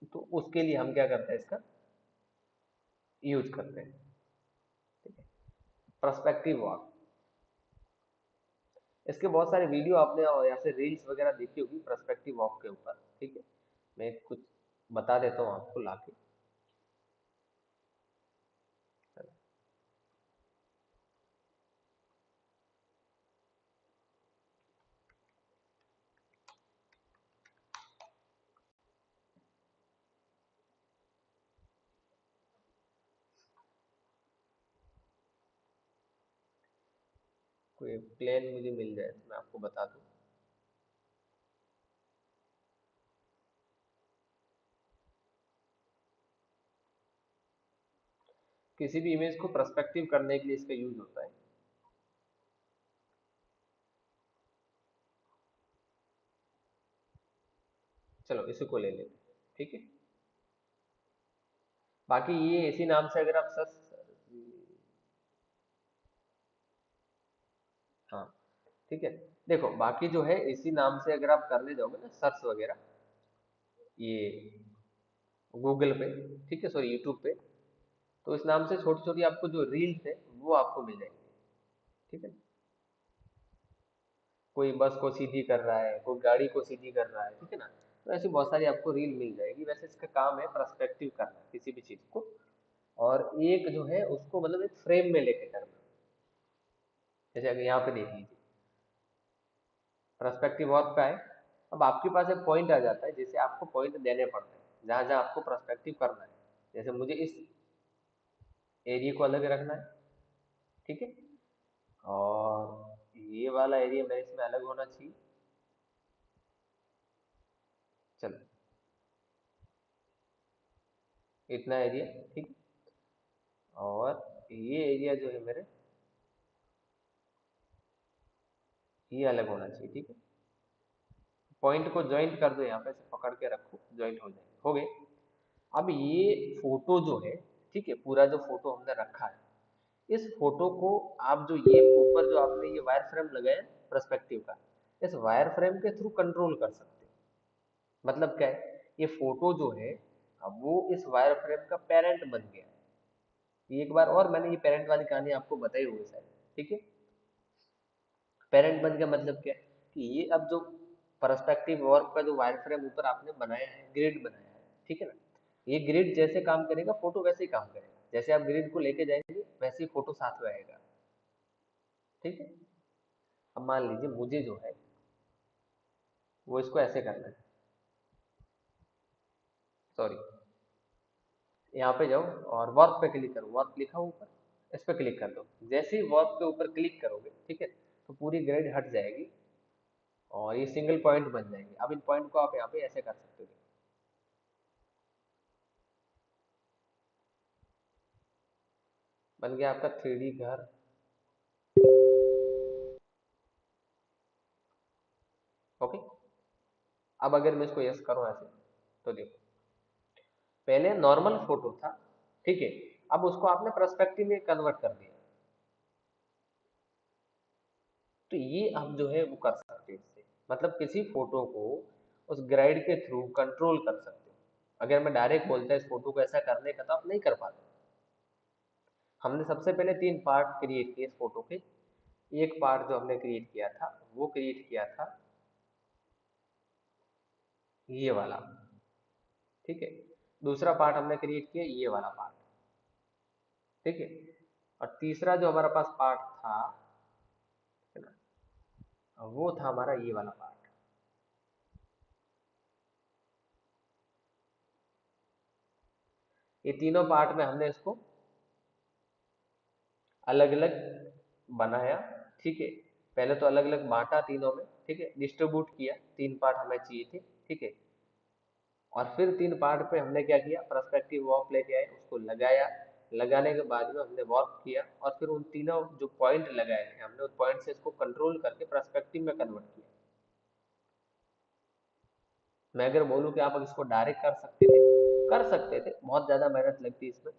तो उसके लिए हम क्या करते हैं, इसका यूज करते हैं, ठीक है। पर्सपेक्टिव वॉक, इसके बहुत सारे वीडियो आपने या फिर रील्स वगैरह देखी होगी पर्सपेक्टिव वॉक के ऊपर, ठीक है। मैं कुछ बता देता हूँ आपको लाके। कोई प्लेन मुझे मिल जाए तो मैं आपको बता दूँ। किसी भी इमेज को पर्सपेक्टिव करने के लिए इसका यूज होता है। चलो इसी को ले लेते हैं, ठीक है। बाकी ये इसी नाम से अगर आप सर्च, हाँ, ठीक है। देखो बाकी जो है इसी नाम से अगर आप करने जाओगे ना सर्च वगैरह, ये गूगल पे, ठीक है, सॉरी यूट्यूब पे, तो इस नाम से छोटी छोटी आपको जो रील्स है वो आपको मिल जाएंगी, ठीक है। कोई बस को सीधी कर रहा है, कोई गाड़ी को सीधी कर रहा है, ठीक है ना, तो ऐसी बहुत सारी आपको रील मिल जाएगी। वैसे इसका काम है पर्सपेक्टिव करना किसी भी चीज को, और एक जो है उसको मतलब एक फ्रेम में लेके करना। जैसे अगर यहाँ पे देख लीजिए, पर्सपेक्टिव वर्क का है। अब आपके पास एक पॉइंट आ जाता है, जैसे आपको पॉइंट देने पड़ते हैं जहां जहां आपको पर्सपेक्टिव करना है। जैसे मुझे इस एरिया को अलग रखना है, ठीक है, और ये वाला एरिया मेरे इसमें अलग होना चाहिए। चलो, इतना एरिया, ठीक। और ये एरिया जो है मेरे, ये अलग होना चाहिए, ठीक है। पॉइंट को ज्वाइंट कर दो, यहाँ पे से पकड़ के रखो, ज्वाइंट हो जाए, हो गए। अब ये फोटो जो है, ठीक है, पूरा जो फोटो हमने रखा है, इस फोटो को आप जो ये ऊपर जो आपने ये वायर फ्रेम लगाया पर्सपेक्टिव का, इस वायर फ्रेम के थ्रू कंट्रोल कर सकते हैं। मतलब क्या है, ये फोटो जो है, अब वो इस वायर फ्रेम का पेरेंट बन गया है। ये एक बार और मैंने ये पेरेंट वाली कहानी आपको बताई हुई है शायद, ठीक है। पेरेंट बन गया मतलब क्या है कि ये अब जो पर्सपेक्टिव वर्क का जो वायर फ्रेम ऊपर आपने बनाया है, ग्रिड बनाया है, ठीक है ना, ये ग्रिड जैसे काम करेगा, फोटो वैसे ही काम करेगा। जैसे आप ग्रिड को लेके जाएंगे वैसे ही फोटो साथ में आएगा, ठीक है। अब मान लीजिए मुझे जो है वो इसको ऐसे करना है, सॉरी, यहाँ पे जाओ और वर्क पे क्लिक करो, वर्क लिखा हो ऊपर, इस पे क्लिक कर दो। जैसे ही वर्क के ऊपर क्लिक करोगे, ठीक है, तो पूरी ग्रिड हट जाएगी और ये सिंगल पॉइंट बन जाएंगे। अब इन पॉइंट को आप यहाँ पे ऐसे कर सकते हो, बन गया आपका 3D घर। ओके। अब अगर मैं इसको यस करूँ ऐसे, तो देखो, पहले नॉर्मल फोटो था, ठीक है, अब उसको आपने पर्सपेक्टिव में कन्वर्ट कर दिया। तो ये आप जो है वो कर सकते हैं इससे, मतलब किसी फोटो को उस ग्राइड के थ्रू कंट्रोल कर सकते हो। अगर मैं डायरेक्ट बोलता इस फोटो को ऐसा करने का, तो आप नहीं कर पाते। हमने सबसे पहले 3 पार्ट क्रिएट किए इस फोटो के। एक पार्ट जो हमने क्रिएट किया था, वो क्रिएट किया था ये वाला, ठीक है। दूसरा पार्ट हमने क्रिएट किया ये वाला पार्ट, ठीक है। और तीसरा जो हमारा पास पार्ट था, है ना, वो था हमारा ये वाला पार्ट। ये तीनों पार्ट में हमने इसको अलग अलग बनाया, ठीक है। पहले तो अलग अलग बांटा तीनों में, ठीक है, डिस्ट्रीब्यूट किया, 3 पार्ट हमें चाहिए थे, ठीक है। और फिर 3 पार्ट पे हमने क्या किया, पर्सपेक्टिव वॉक लेके आए, उसको लगाया। लगाने के बाद में हमने वॉक किया, और फिर उन तीनों जो पॉइंट लगाए थे हमने, उन पॉइंट से इसको कंट्रोल करके पर्सपेक्टिव में कन्वर्ट किया। मैं अगर बोलूँ कि आप इसको डायरेक्ट कर सकते थे, कर सकते थे, बहुत ज़्यादा मेहनत लगती इसमें।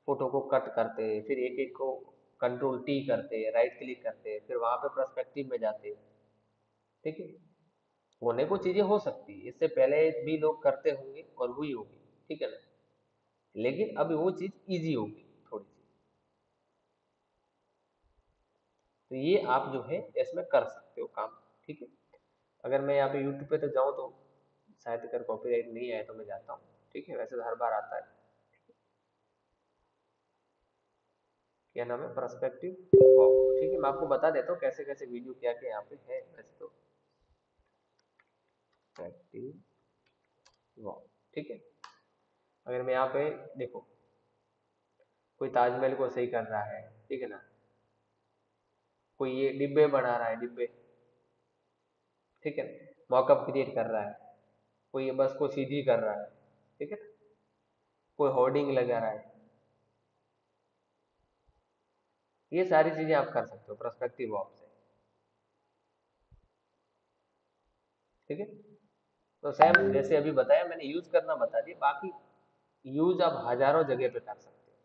फोटो को कट करते, फिर एक एक को कंट्रोल टी करते, राइट क्लिक करते, फिर वहां पे पर्सपेक्टिव में जाते, ठीक है। होने को चीजें हो सकती है, इससे पहले भी लोग करते होंगे और हुई होगी, ठीक है ना, लेकिन अब वो चीज इजी होगी थोड़ी सी। तो ये आप जो है इसमें कर सकते हो काम, ठीक है। अगर मैं यहाँ पे यूट्यूब पे तो जाऊँ तो शायद अगर कॉपीराइट नहीं आया तो मैं जाता हूँ, ठीक है, वैसे तो हर बार आता है। क्या नाम है, पर्सपेक्टिव वॉक, ठीक है। मैं आपको बता देता हूँ कैसे कैसे वीडियो क्या क्या यहाँ पे है वैसे तो। पर्सपेक्टिव वॉक, ठीक है। अगर मैं यहाँ पे देखो, कोई ताजमहल को सही कर रहा है, ठीक है ना, कोई ये डिब्बे बना रहा है, डिब्बे, ठीक है, मॉकअप क्रिएट कर रहा है, कोई ये बस को सीधी कर रहा है, ठीक है, कोई होर्डिंग लगा रहा है, ये सारी चीजें आप कर सकते हो पर्सपेक्टिव वॉक से, ठीक है। तो सेम जैसे अभी बताया मैंने, यूज करना बता दिया, बाकी यूज आप हजारों जगह पे कर सकते हो,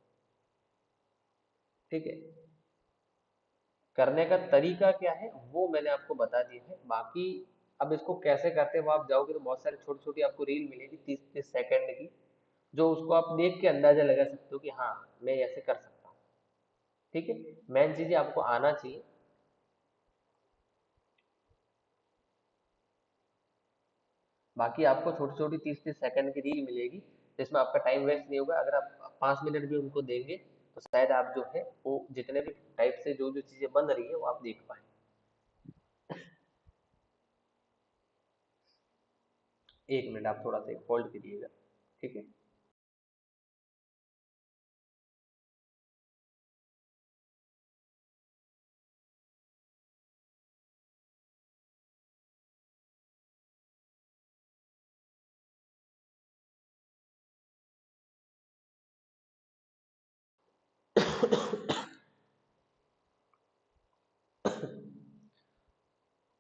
ठीक है। करने का तरीका क्या है वो मैंने आपको बता दिया है, बाकी अब इसको कैसे करते हैं वो आप जाओगे तो बहुत सारी छोटी छोटी आपको रील मिलेगी 30-30 सेकंड की, जो उसको आप देख के अंदाजा लगा सकते हो कि हाँ मैं ऐसे कर सकता हूँ, ठीक है। मेन चीजें आपको आना चाहिए। बाकी आपको छोटी छोटी 30-30 सेकंड की रील मिलेगी, जिसमें आपका टाइम वेस्ट नहीं होगा। अगर आप 5 मिनट भी उनको देंगे तो शायद आप जो है वो जितने भी टाइप से जो जो चीजें बन रही है वो आप देख पाए। 1 मिनट आप थोड़ा सा होल्ड करिएगा, ठीक है।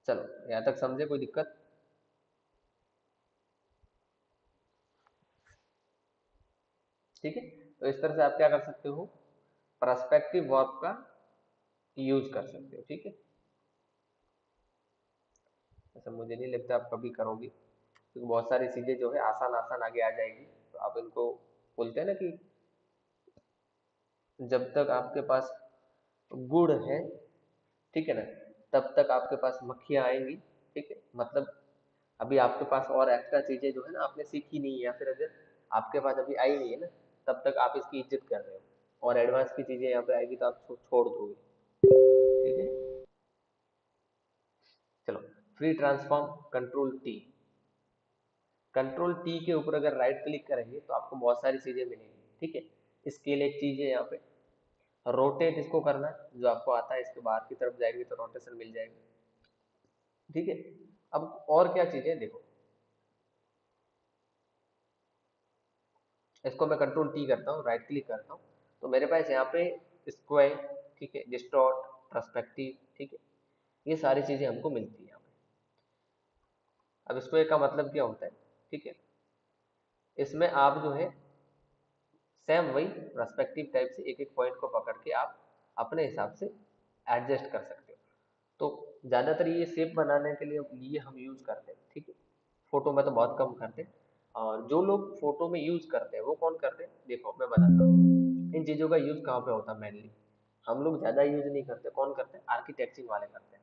चलो, यहाँ तक समझे, कोई दिक्कत? ठीक है। तो इस तरह से आप क्या कर सकते हो, पर्सपेक्टिव वर्ब का यूज कर सकते हो, ठीक है। ऐसा मुझे नहीं लगता आप कभी करोगे, क्योंकि बहुत सारी चीजें जो है आसान आसान आगे आ जाएगी। तो आप इनको, बोलते हैं ना कि जब तक आपके पास गुड़ है, ठीक है ना, तब तक आपके पास मक्खियाँ आएंगी, ठीक है। मतलब अभी आपके पास और एक्स्ट्रा चीजें जो है ना आपने सीखी नहीं है, या फिर अगर आपके पास अभी आई नहीं है ना, तब तक आप इसकी इज्जत कर रहे हो, और एडवांस की चीजें यहाँ पे आएगी तो आप छोड़ दोगे, ठीक है। चलो, free transform, control T. Control T के ऊपर अगर राइट क्लिक करेंगे तो आपको बहुत सारी चीजें मिलेंगी, ठीक है। स्केल एक चीज है यहाँ पे, रोटेट इसको करना है, जो आपको आता है, इसके बाहर की तरफ जाएंगे तो रोटेशन मिल जाएगी, ठीक है। अब और क्या चीजें देखो, इसको मैं कंट्रोल टी करता हूँ, राइट क्लिक करता हूँ, तो मेरे पास यहाँ पे स्क्वायर, ठीक है, डिस्टॉर्ट, पर्सपेक्टिव, ठीक है, ये सारी चीजें हमको मिलती है यहाँ पे। अब स्क्वायर का मतलब क्या होता है, ठीक है, इसमें आप जो है सेम वही पर्सपेक्टिव टाइप से एक एक पॉइंट को पकड़ के आप अपने हिसाब से एडजस्ट कर सकते हो। तो ज़्यादातर ये शेप बनाने के लिए हम यूज़ करते हैं, ठीक है। फोटो में तो बहुत कम करते हैं, और जो लोग फोटो में यूज़ करते हैं वो कौन करते हैं, देखो मैं बताता हूँ इन चीज़ों का यूज़ कहाँ पे होता है मेनली। हम लोग ज़्यादा यूज़ नहीं करते, कौन करते हैं, आर्किटेक्चर वाले करते हैं,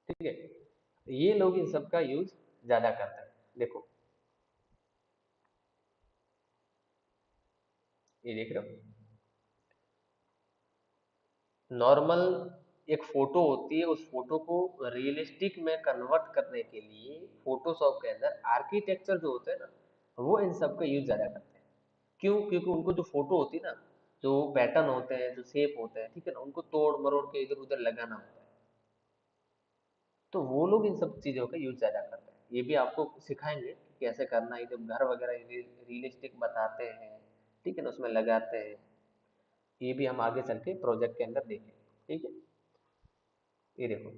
ठीक है। ये लोग इन सब का यूज़ ज़्यादा करते हैं। देखो, ये देख रहे हो, नॉर्मल एक फोटो होती है, उस फोटो को रियलिस्टिक में कन्वर्ट करने के लिए फोटोशॉप के अंदर आर्किटेक्चर जो होते हैं ना, वो इन सब का यूज ज्यादा करते हैं। क्यों? क्योंकि उनको जो फोटो होती है ना, जो पैटर्न होते हैं, जो शेप होते हैं, ठीक है ना, उनको तोड़ मरोड़ के इधर उधर लगाना होता है। तो वो लोग इन सब चीजों का यूज ज्यादा करते हैं। ये भी आपको सिखाएंगे कि कैसे करना है, जब घर वगैरह रियलिस्टिक बताते हैं, ठीक है ना, उसमें लगाते हैं। ये भी हम आगे चल के प्रोजेक्ट के अंदर देखेंगे, ठीक है। ये देखो,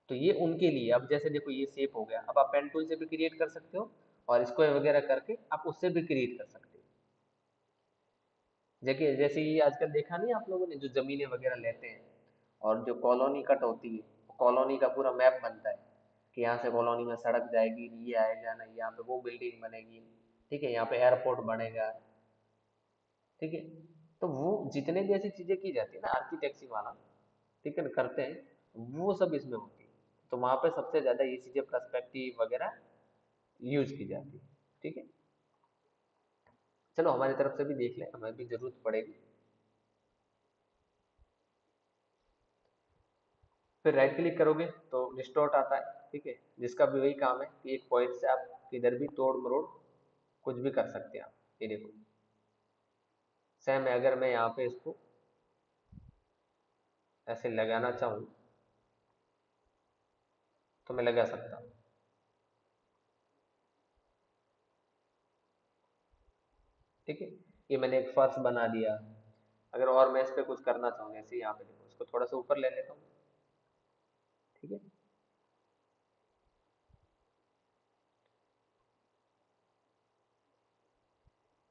तो ये उनके लिए, अब जैसे देखो ये शेप हो गया, अब आप पेन टूल से भी क्रिएट कर सकते हो, और स्क्वायर वगैरह करके आप उससे भी क्रिएट कर सकते हो। देखिए, जैसे ये आजकल देखा नहीं आप लोगों ने, जो जमीनें वगैरह लेते हैं और जो कॉलोनी कट होती है, कॉलोनी का पूरा मैप बनता है कि यहाँ से कॉलोनी में सड़क जाएगी, ये आएगा ना, यहाँ पे वो बिल्डिंग बनेगी, ठीक है, यहाँ पे एयरपोर्ट बनेगा, ठीक है। तो वो जितने भी ऐसी चीजें की जाती है ना आर्किटेक्चर वाला, ठीक है ना, करते हैं, वो सब इसमें होती है। तो वहां पे सबसे ज्यादा ये चीजें पर्सपेक्टिव वगैरह यूज की जाती है, ठीक है। चलो, हमारी तरफ से भी देख लें, हमें भी जरूरत पड़ेगी। फिर राइट क्लिक करोगे तो डिस्टॉर्ट आता है, ठीक है, जिसका भी वही काम है कि एक पॉइंट से आप किधर भी तोड़ मरोड़ कुछ भी कर सकते हैं आप। ये देखो, सेम है, अगर मैं यहाँ पे इसको ऐसे लगाना चाहूँ तो मैं लगा सकता हूँ, ठीक है। ये मैंने एक फर्श बना दिया। अगर और मैं इस पे कुछ करना चाहूँ, जैसे यहाँ पे देखो, इसको थोड़ा सा ऊपर ले लेता हूँ, ठीक है,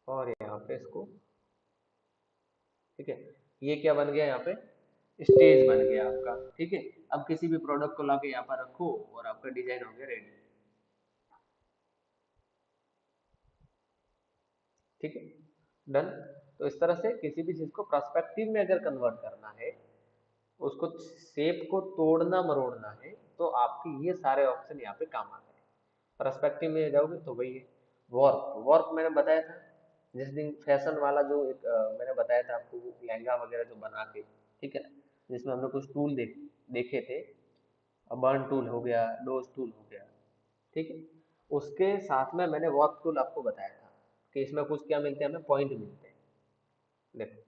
और यहाँ पे इसको, ठीक है, ये क्या बन गया यहाँ पे, स्टेज बन गया आपका, ठीक है। अब किसी भी प्रोडक्ट को लाके यहाँ पर रखो और आपका डिजाइन हो गया रेडी, ठीक है, डन। तो इस तरह से किसी भी चीज को पर्सपेक्टिव में अगर कन्वर्ट करना है, उसको शेप को तोड़ना मरोड़ना है, तो आपके ये सारे ऑप्शन यहाँ पे काम आते हैं। पर्सपेक्टिव में जाओगे तो वही है, वॉर्प। वॉर्प मैंने बताया था जिस दिन फैशन वाला जो एक मैंने बताया था आपको, लहंगा वगैरह जो बना के, ठीक है ना, जिसमें हमने कुछ टूल देखे थे, बर्न टूल हो गया, डोज टूल हो गया, ठीक है। उसके साथ में मैंने वॉर्प टूल आपको बताया था कि इसमें कुछ क्या मिलते हैं, हमें पॉइंट मिलते हैं, देखो।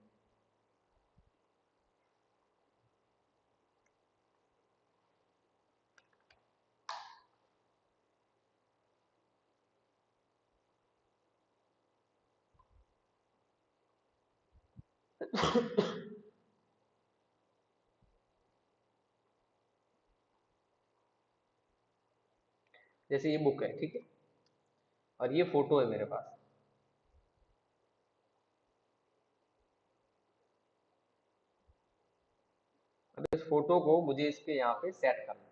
जैसे ये बुक है, ठीक है, और ये फोटो है मेरे पास। अब इस फोटो को मुझे इसके यहाँ पे सेट करना है।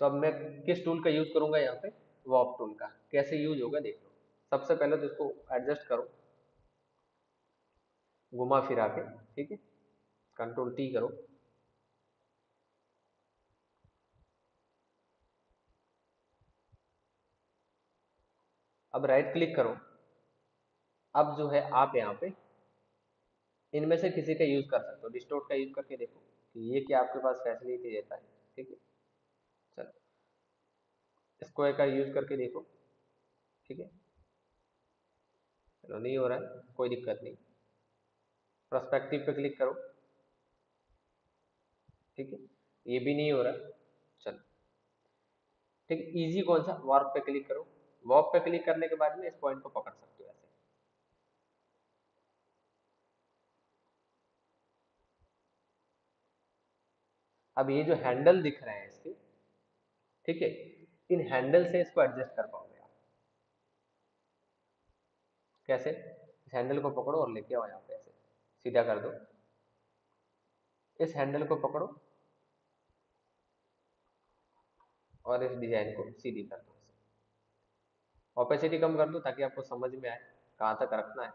तो अब मैं किस टूल का यूज करूंगा यहाँ पे, वॉर्प टूल का। कैसे यूज होगा देख लो। सबसे पहले तो इसको एडजस्ट करो, घुमा फिरा के, ठीक है, कंट्रोल टी करो। अब राइट क्लिक करो। अब जो है आप यहाँ पे इनमें से किसी का यूज कर सकते हो, डिस्टोर्ट का यूज करके देखो कि ये क्या आपके पास फैसिलिटी देता है, ठीक है। चलो, स्क्वायर का यूज करके देखो, ठीक है। चलो, नहीं हो रहा है, कोई दिक्कत नहीं। पर्सपेक्टिव पे क्लिक करो, ठीक है, ये भी नहीं हो रहा। चलो, ठीक है, इजी कौन सा, वार्प पे क्लिक करो। वार्प पे क्लिक करने के बाद में इस पॉइंट को पकड़ सकते हो ऐसे। अब ये जो हैंडल दिख रहे हैं इसके, ठीक है, इन हैंडल से इसको एडजस्ट कर पाओगे आप। कैसे, इस हैंडल को पकड़ो और लेके आओ यहाँ पे ऐसे, सीधा कर दो। इस हैंडल को पकड़ो और इस डिजाइन को सीधी कर दो। ओपेसिटी कम कर दो ताकि आपको समझ में आए कहाँ तक रखना है।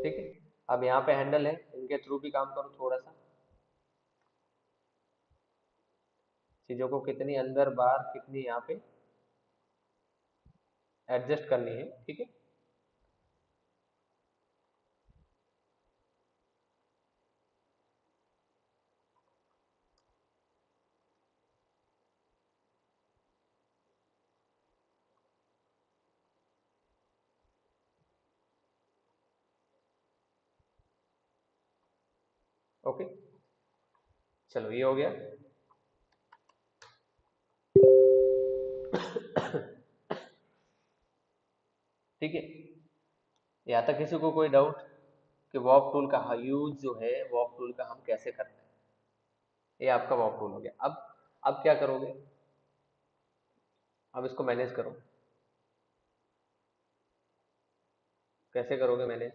ठीक है, अब यहाँ पे हैंडल है, इनके थ्रू भी काम करो थोड़ा सा। चीजों को कितनी अंदर बाहर, कितनी यहाँ पे एडजस्ट करनी है, ठीक है। ओके, चलो ये हो गया। ठीक है, यहाँ तक किसी को कोई डाउट कि वॉप टूल का यूज जो है, वॉप टूल का हम कैसे करते हैं। ये आपका वॉप टूल हो गया। अब क्या करोगे, अब इसको मैनेज करो। कैसे करोगे मैनेज,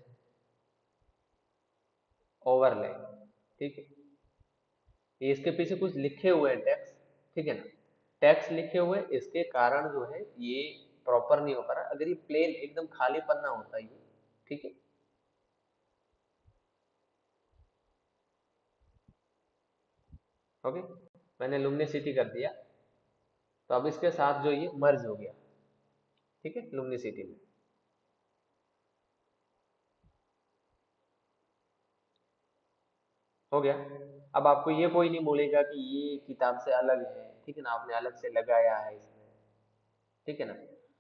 ओवरले, ठीक है। ये इसके पीछे कुछ लिखे हुए हैं टैक्स, ठीक है ना। टैक्स लिखे हुए हैं, इसके कारण जो है ये प्रॉपर नहीं हो पा रहा। अगर ये प्लेन एकदम खाली पन्ना होता है ये, ठीक है। ओके, मैंने लुमिनिसिटी कर दिया। तो अब इसके साथ जो ये मर्ज हो गया, ठीक है, लुमिनिसिटी में। हो गया। अब आपको ये कोई नहीं बोलेगा कि ये किताब से अलग है, ठीक है ना, आपने अलग से लगाया है इसमें, ठीक है ना,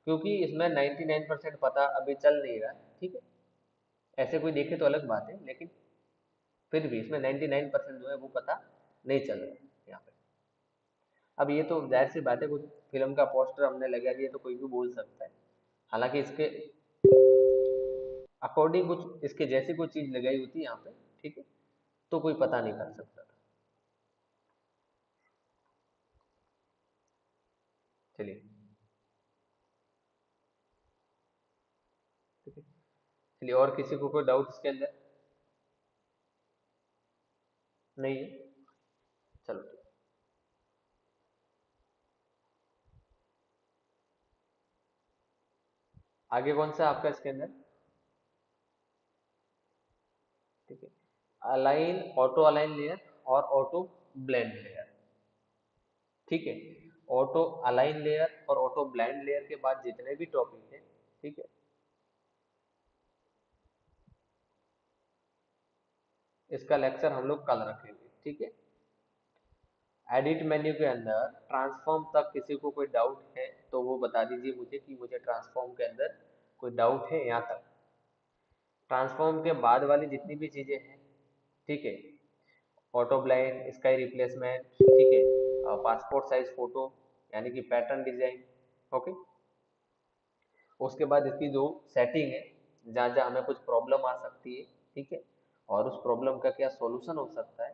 क्योंकि इसमें 99% पता अभी चल नहीं रहा है, ठीक है। ऐसे कोई देखे तो अलग बात है, लेकिन फिर भी इसमें 99% जो है वो पता नहीं चल रहा है यहाँ पे। अब ये तो जाहिर सी बात है, कुछ फिल्म का पोस्टर हमने लगा दिया तो कोई भी बोल सकता है। हालांकि इसके अकॉर्डिंग कुछ इसके जैसी कोई चीज लगाई होती है यहाँ पे, ठीक है, तो कोई पता नहीं कर सकता था। चलिए, ठीक है। चलिए, और किसी को कोई डाउट इसके अंदर नहीं है? चलो ठीक। आगे कौन सा आपका इसके अंदर? ठीक है, अलाइन, ऑटो अलाइन लेयर और ऑटो ब्लेंड लेयर। ठीक है, ऑटो अलाइन लेयर और ऑटो ब्लेंड लेयर के बाद जितने भी टॉपिक है, ठीक है, इसका लेक्चर हम लोग कल रखेंगे। ठीक है, एडिट मेन्यू के अंदर ट्रांसफॉर्म तक किसी को कोई डाउट है तो वो बता दीजिए मुझे कि मुझे ट्रांसफॉर्म के अंदर कोई डाउट है यहाँ तक। ट्रांसफॉर्म के बाद वाली जितनी भी चीजें हैं, ठीक है, ऑटो ब्लाइंड, स्काई रिप्लेसमेंट, ठीक है, पासपोर्ट साइज फोटो, यानी कि पैटर्न डिजाइन, ओके। उसके बाद इसकी जो सेटिंग है, जहाँ जहाँ हमें कुछ प्रॉब्लम आ सकती है, ठीक है, और उस प्रॉब्लम का क्या सॉल्यूशन हो सकता है,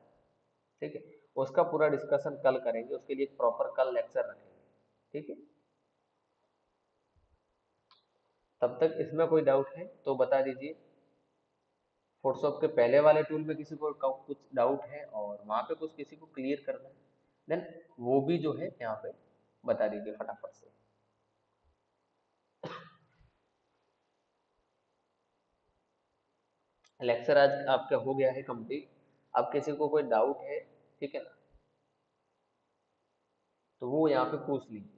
ठीक है, उसका पूरा डिस्कशन कल करेंगे। उसके लिए एक प्रॉपर कल लेक्चर रखेंगे। ठीक है, तब तक इसमें कोई डाउट है तो बता दीजिए। फोटोशॉप के पहले वाले टूल में किसी को कुछ डाउट है और वहां पे कुछ किसी को क्लियर करना है, देन वो भी जो है यहाँ पे बता दीजिए फटाफट से। लेक्चर आज आपका हो गया है कंप्लीट। अब किसी को कोई डाउट है, ठीक है ना, तो वो यहाँ पे पूछ लीजिए।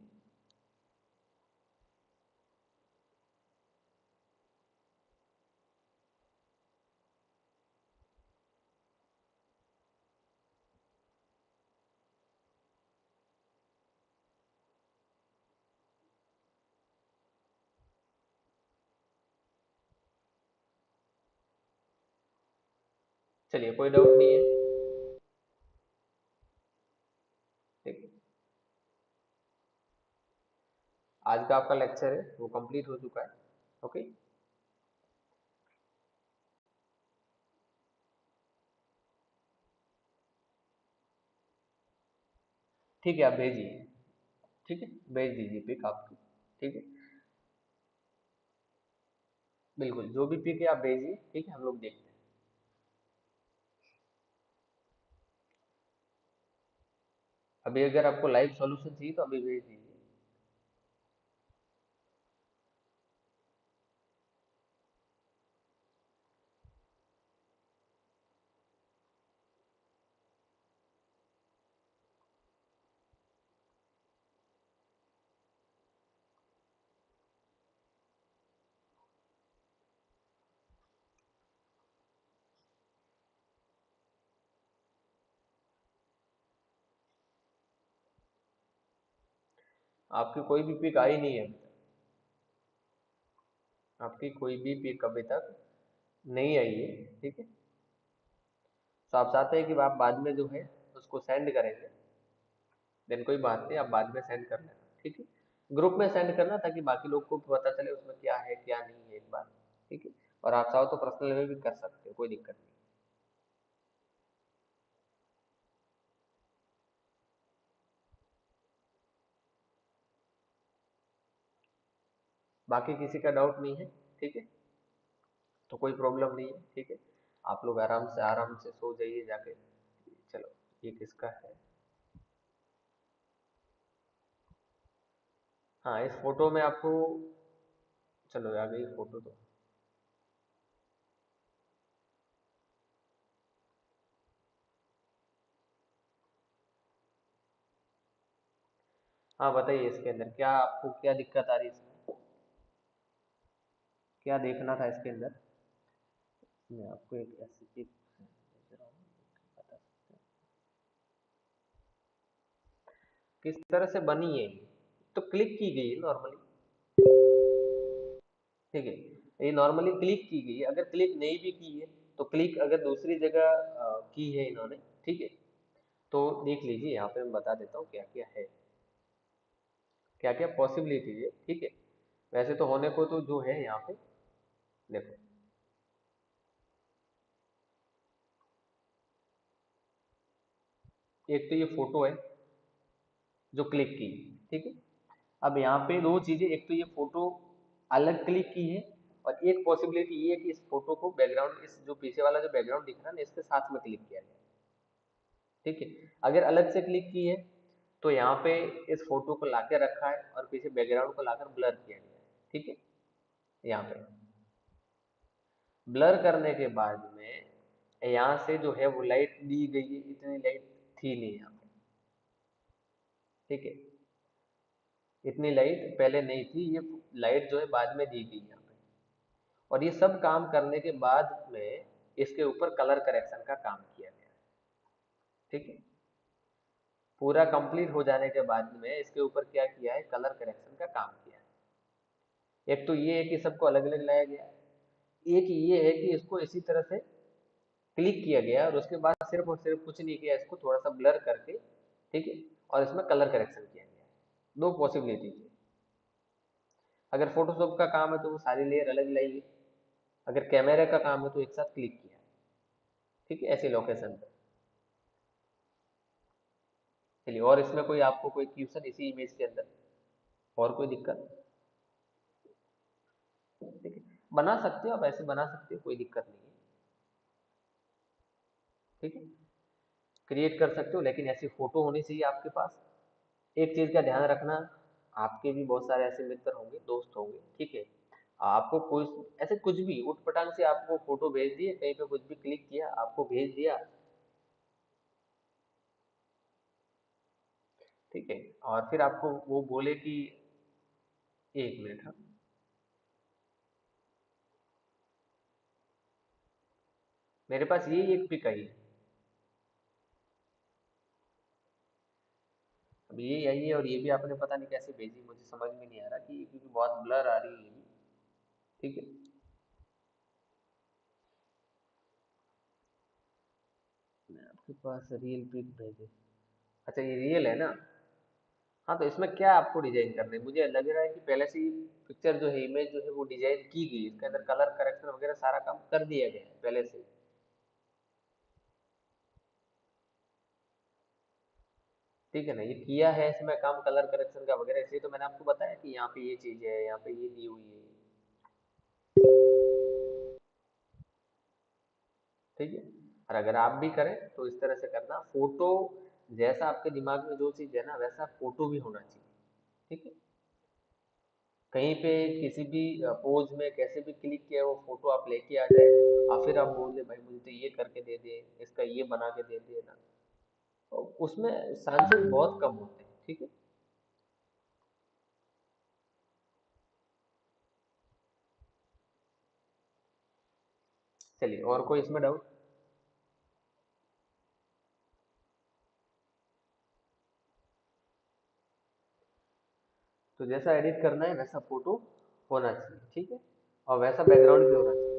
चलिए, कोई डाउट नहीं है? ठीक है, आज का आपका लेक्चर है वो कंप्लीट हो चुका है। ओके, ठीक है, आप भेजिए। ठीक है, भेज दीजिए पिक आपकी। ठीक है, बिल्कुल, जो भी पिक है आप भेजिए। ठीक है, हम लोग देखते हैं। अभी अगर आपको लाइव सॉल्यूशन चाहिए तो अभी भेज दीजिए। आपकी कोई भी पिक आई नहीं है अभी तक। आपकी कोई भी पिक अभी तक नहीं आई है। ठीक है, तो आप चाहते हैं कि आप बाद में जो है उसको सेंड करेंगे, देन कोई बात नहीं, आप बाद में सेंड कर लेना। ठीक है, ग्रुप में सेंड करना ताकि बाकी लोग को भी पता चले उसमें क्या है क्या नहीं है एक बार। ठीक है, और आप चाहो तो पर्सनल में भी कर सकते हो, कोई दिक्कत नहीं। बाकी किसी का डाउट नहीं है? ठीक है, तो कोई प्रॉब्लम नहीं है। ठीक है, आप लोग आराम से सो जाइए जाके। चलो, ये किसका है? हाँ, इस फोटो में आपको, चलो आ गई फोटो तो। हाँ, बताइए इसके अंदर क्या आपको क्या दिक्कत आ रही है इसमें? क्या देखना था इसके अंदर? मैं आपको एक ऐसी चीज भेज रहा हूँ, बता सकते हैं किस तरह से बनी है ये। तो क्लिक की गई है नॉर्मली। ठीक है, ये नॉर्मली क्लिक की गई है। अगर क्लिक नहीं भी की है तो क्लिक अगर दूसरी जगह की है इन्होंने, ठीक है, तो देख लीजिए यहाँ पे मैं बता देता हूँ क्या क्या है, क्या क्या पॉसिबिलिटी है। ठीक है, वैसे तो होने को तो जो है यहाँ पे देखो, एक तो ये फोटो है जो क्लिक की, ठीक है। अब यहाँ पे दो चीजें, एक तो ये फोटो अलग क्लिक की है, और एक पॉसिबिलिटी ये है कि इस फोटो को बैकग्राउंड, इस जो पीछे वाला जो बैकग्राउंड दिख रहा है ना, इसके साथ में क्लिक किया गया है, ठीक है। अगर अलग से क्लिक की है तो यहाँ पे इस फोटो को लाके रखा है और पीछे बैकग्राउंड को लाकर ब्लर किया गया है, ठीक है। यहाँ पे ब्लर करने के बाद में यहाँ से जो है वो लाइट दी गई है, इतनी लाइट थी नहीं यहाँ पे, ठीक है। इतनी लाइट पहले नहीं थी, ये लाइट जो है बाद में दी गई यहाँ पे। और ये सब काम करने के बाद में इसके ऊपर कलर करेक्शन का काम किया गया, ठीक है। पूरा कंप्लीट हो जाने के बाद में इसके ऊपर क्या किया है, कलर करेक्शन का काम किया है। एक तो ये है कि सबको अलग अलग लाया गया है, एक ये है कि इसको इसी तरह से क्लिक किया गया और उसके बाद सिर्फ और सिर्फ कुछ नहीं किया, इसको थोड़ा सा ब्लर करके, ठीक है, और इसमें कलर करेक्शन किया गया है। दो पॉसिबिलिटी थी। अगर फोटोशॉप का काम है तो वो सारी लेयर अलग लाई है, अगर कैमरे का काम है तो एक साथ क्लिक किया, ठीक है, ऐसी लोकेशन पे। चलिए, और इसमें कोई आपको कोई क्वेश्चन इसी इमेज के अंदर, और कोई दिक्कत? ठीक है, बना सकते हो आप, ऐसे बना सकते हो, कोई दिक्कत नहीं है, ठीक है। क्रिएट कर सकते हो, लेकिन ऐसी फोटो होनी चाहिए आपके पास। एक चीज का ध्यान रखना, आपके भी बहुत सारे ऐसे मित्र होंगे, दोस्त होंगे, ठीक है। आपको कोई ऐसे कुछ भी उठपटांग से आपको फोटो भेज दिए, कहीं पे कुछ भी क्लिक किया, आपको भेज दिया, ठीक है। और फिर आपको वो बोले कि, एक मिनट, हाँ, मेरे पास ये एक पिक आई है, अब ये आई है, और ये भी आपने पता नहीं कैसे भेजी, मुझे समझ में नहीं आ रहा कि, क्योंकि बहुत ब्लर आ रही है ये भी, ठीक है। मैं आपके पास रियल पिक भेजे, अच्छा ये रियल है ना। हाँ, तो इसमें क्या आपको डिजाइन करना है, मुझे लग रहा है कि पहले से ही पिक्चर जो है, इमेज जो है वो डिजाइन की गई, इसके अंदर कलर करेक्शन वगैरह सारा काम कर दिया गया है पहले से ही, ठीक है ना। ये किया है इसमें काम कलर करेक्शन का वगैरह, इसलिए तो मैंने आपको बताया कि यहाँ पे ये चीज है, यहाँ पे ये दी हुई है, ठीक है। और अगर आप भी करें तो इस तरह से करना, फोटो जैसा आपके दिमाग में जो चीज है ना, वैसा फोटो भी होना चाहिए, ठीक है। कहीं पे किसी भी पोज में कैसे भी क्लिक किया वो फोटो आप लेके आ जाए, और फिर आप बोल दे भाई मुझे तो ये करके दे दे, इसका ये बना के दे दे ना, तो उसमें चांसेस बहुत कम होते हैं, ठीक है। चलिए, और कोई इसमें डाउट? तो जैसा एडिट करना है वैसा फोटो होना चाहिए, ठीक है, और वैसा बैकग्राउंड भी होना चाहिए।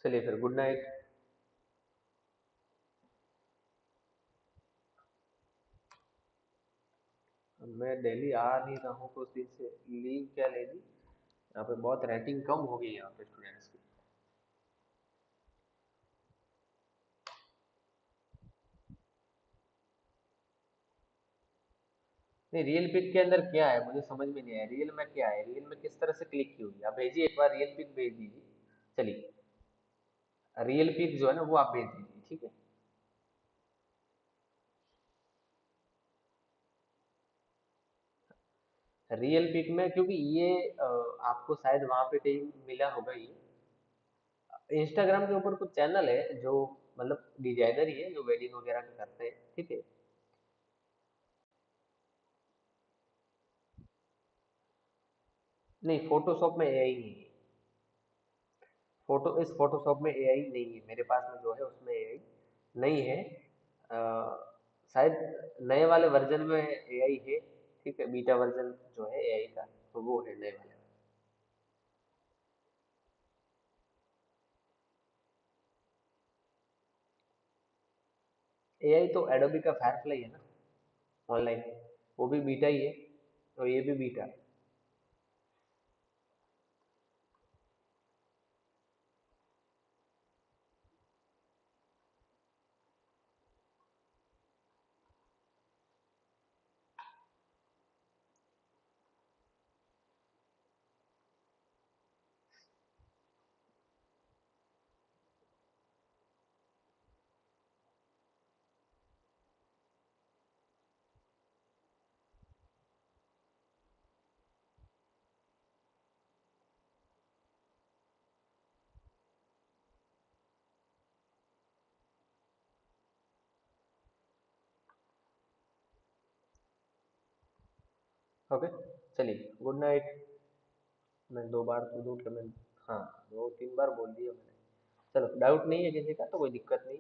चलिए फिर, गुड नाइट। मैं दिल्ली आ नहीं रहा हूँ कुछ दिन से, लीव क्या लेनी, यहाँ पे बहुत रेटिंग कम हो गई है यहाँ पे स्टूडेंट्स की। नहीं, रियल पिक के अंदर क्या है मुझे समझ में नहीं आया, रियल में क्या है, रियल में किस तरह से क्लिक की होगी, आप भेजिए एक बार, रियल पिक भेज दीजिए। चलिए, रियल पिक जो है ना वो आप भेज दीजिए, ठीक है। रियल पिक में, क्योंकि ये आपको शायद वहां पे कहीं मिला होगा ये, इंस्टाग्राम के ऊपर कुछ चैनल है जो, मतलब डिजाइनर ही है जो वेडिंग वगैरह का करते हैं, ठीक है। नहीं, फोटोशॉप में एआई नहीं है, इस फोटोशॉप में एआई नहीं है, मेरे पास में जो है उसमें एआई नहीं है। शायद नए वाले वर्जन में एआई है, ठीक है, बीटा वर्जन जो है एआई का, तो वो है नए वाले में। एआई तो एडोबी का फायरफ्लाई है ना, ऑनलाइन, वो भी बीटा ही है, तो ये भी बीटा। ओके, चलिए गुड नाइट। मैं दो बार तो दूर के मैं, हाँ, दो तीन बार बोल दिया मैंने। चलो, डाउट नहीं है किसी का तो कोई दिक्कत नहीं।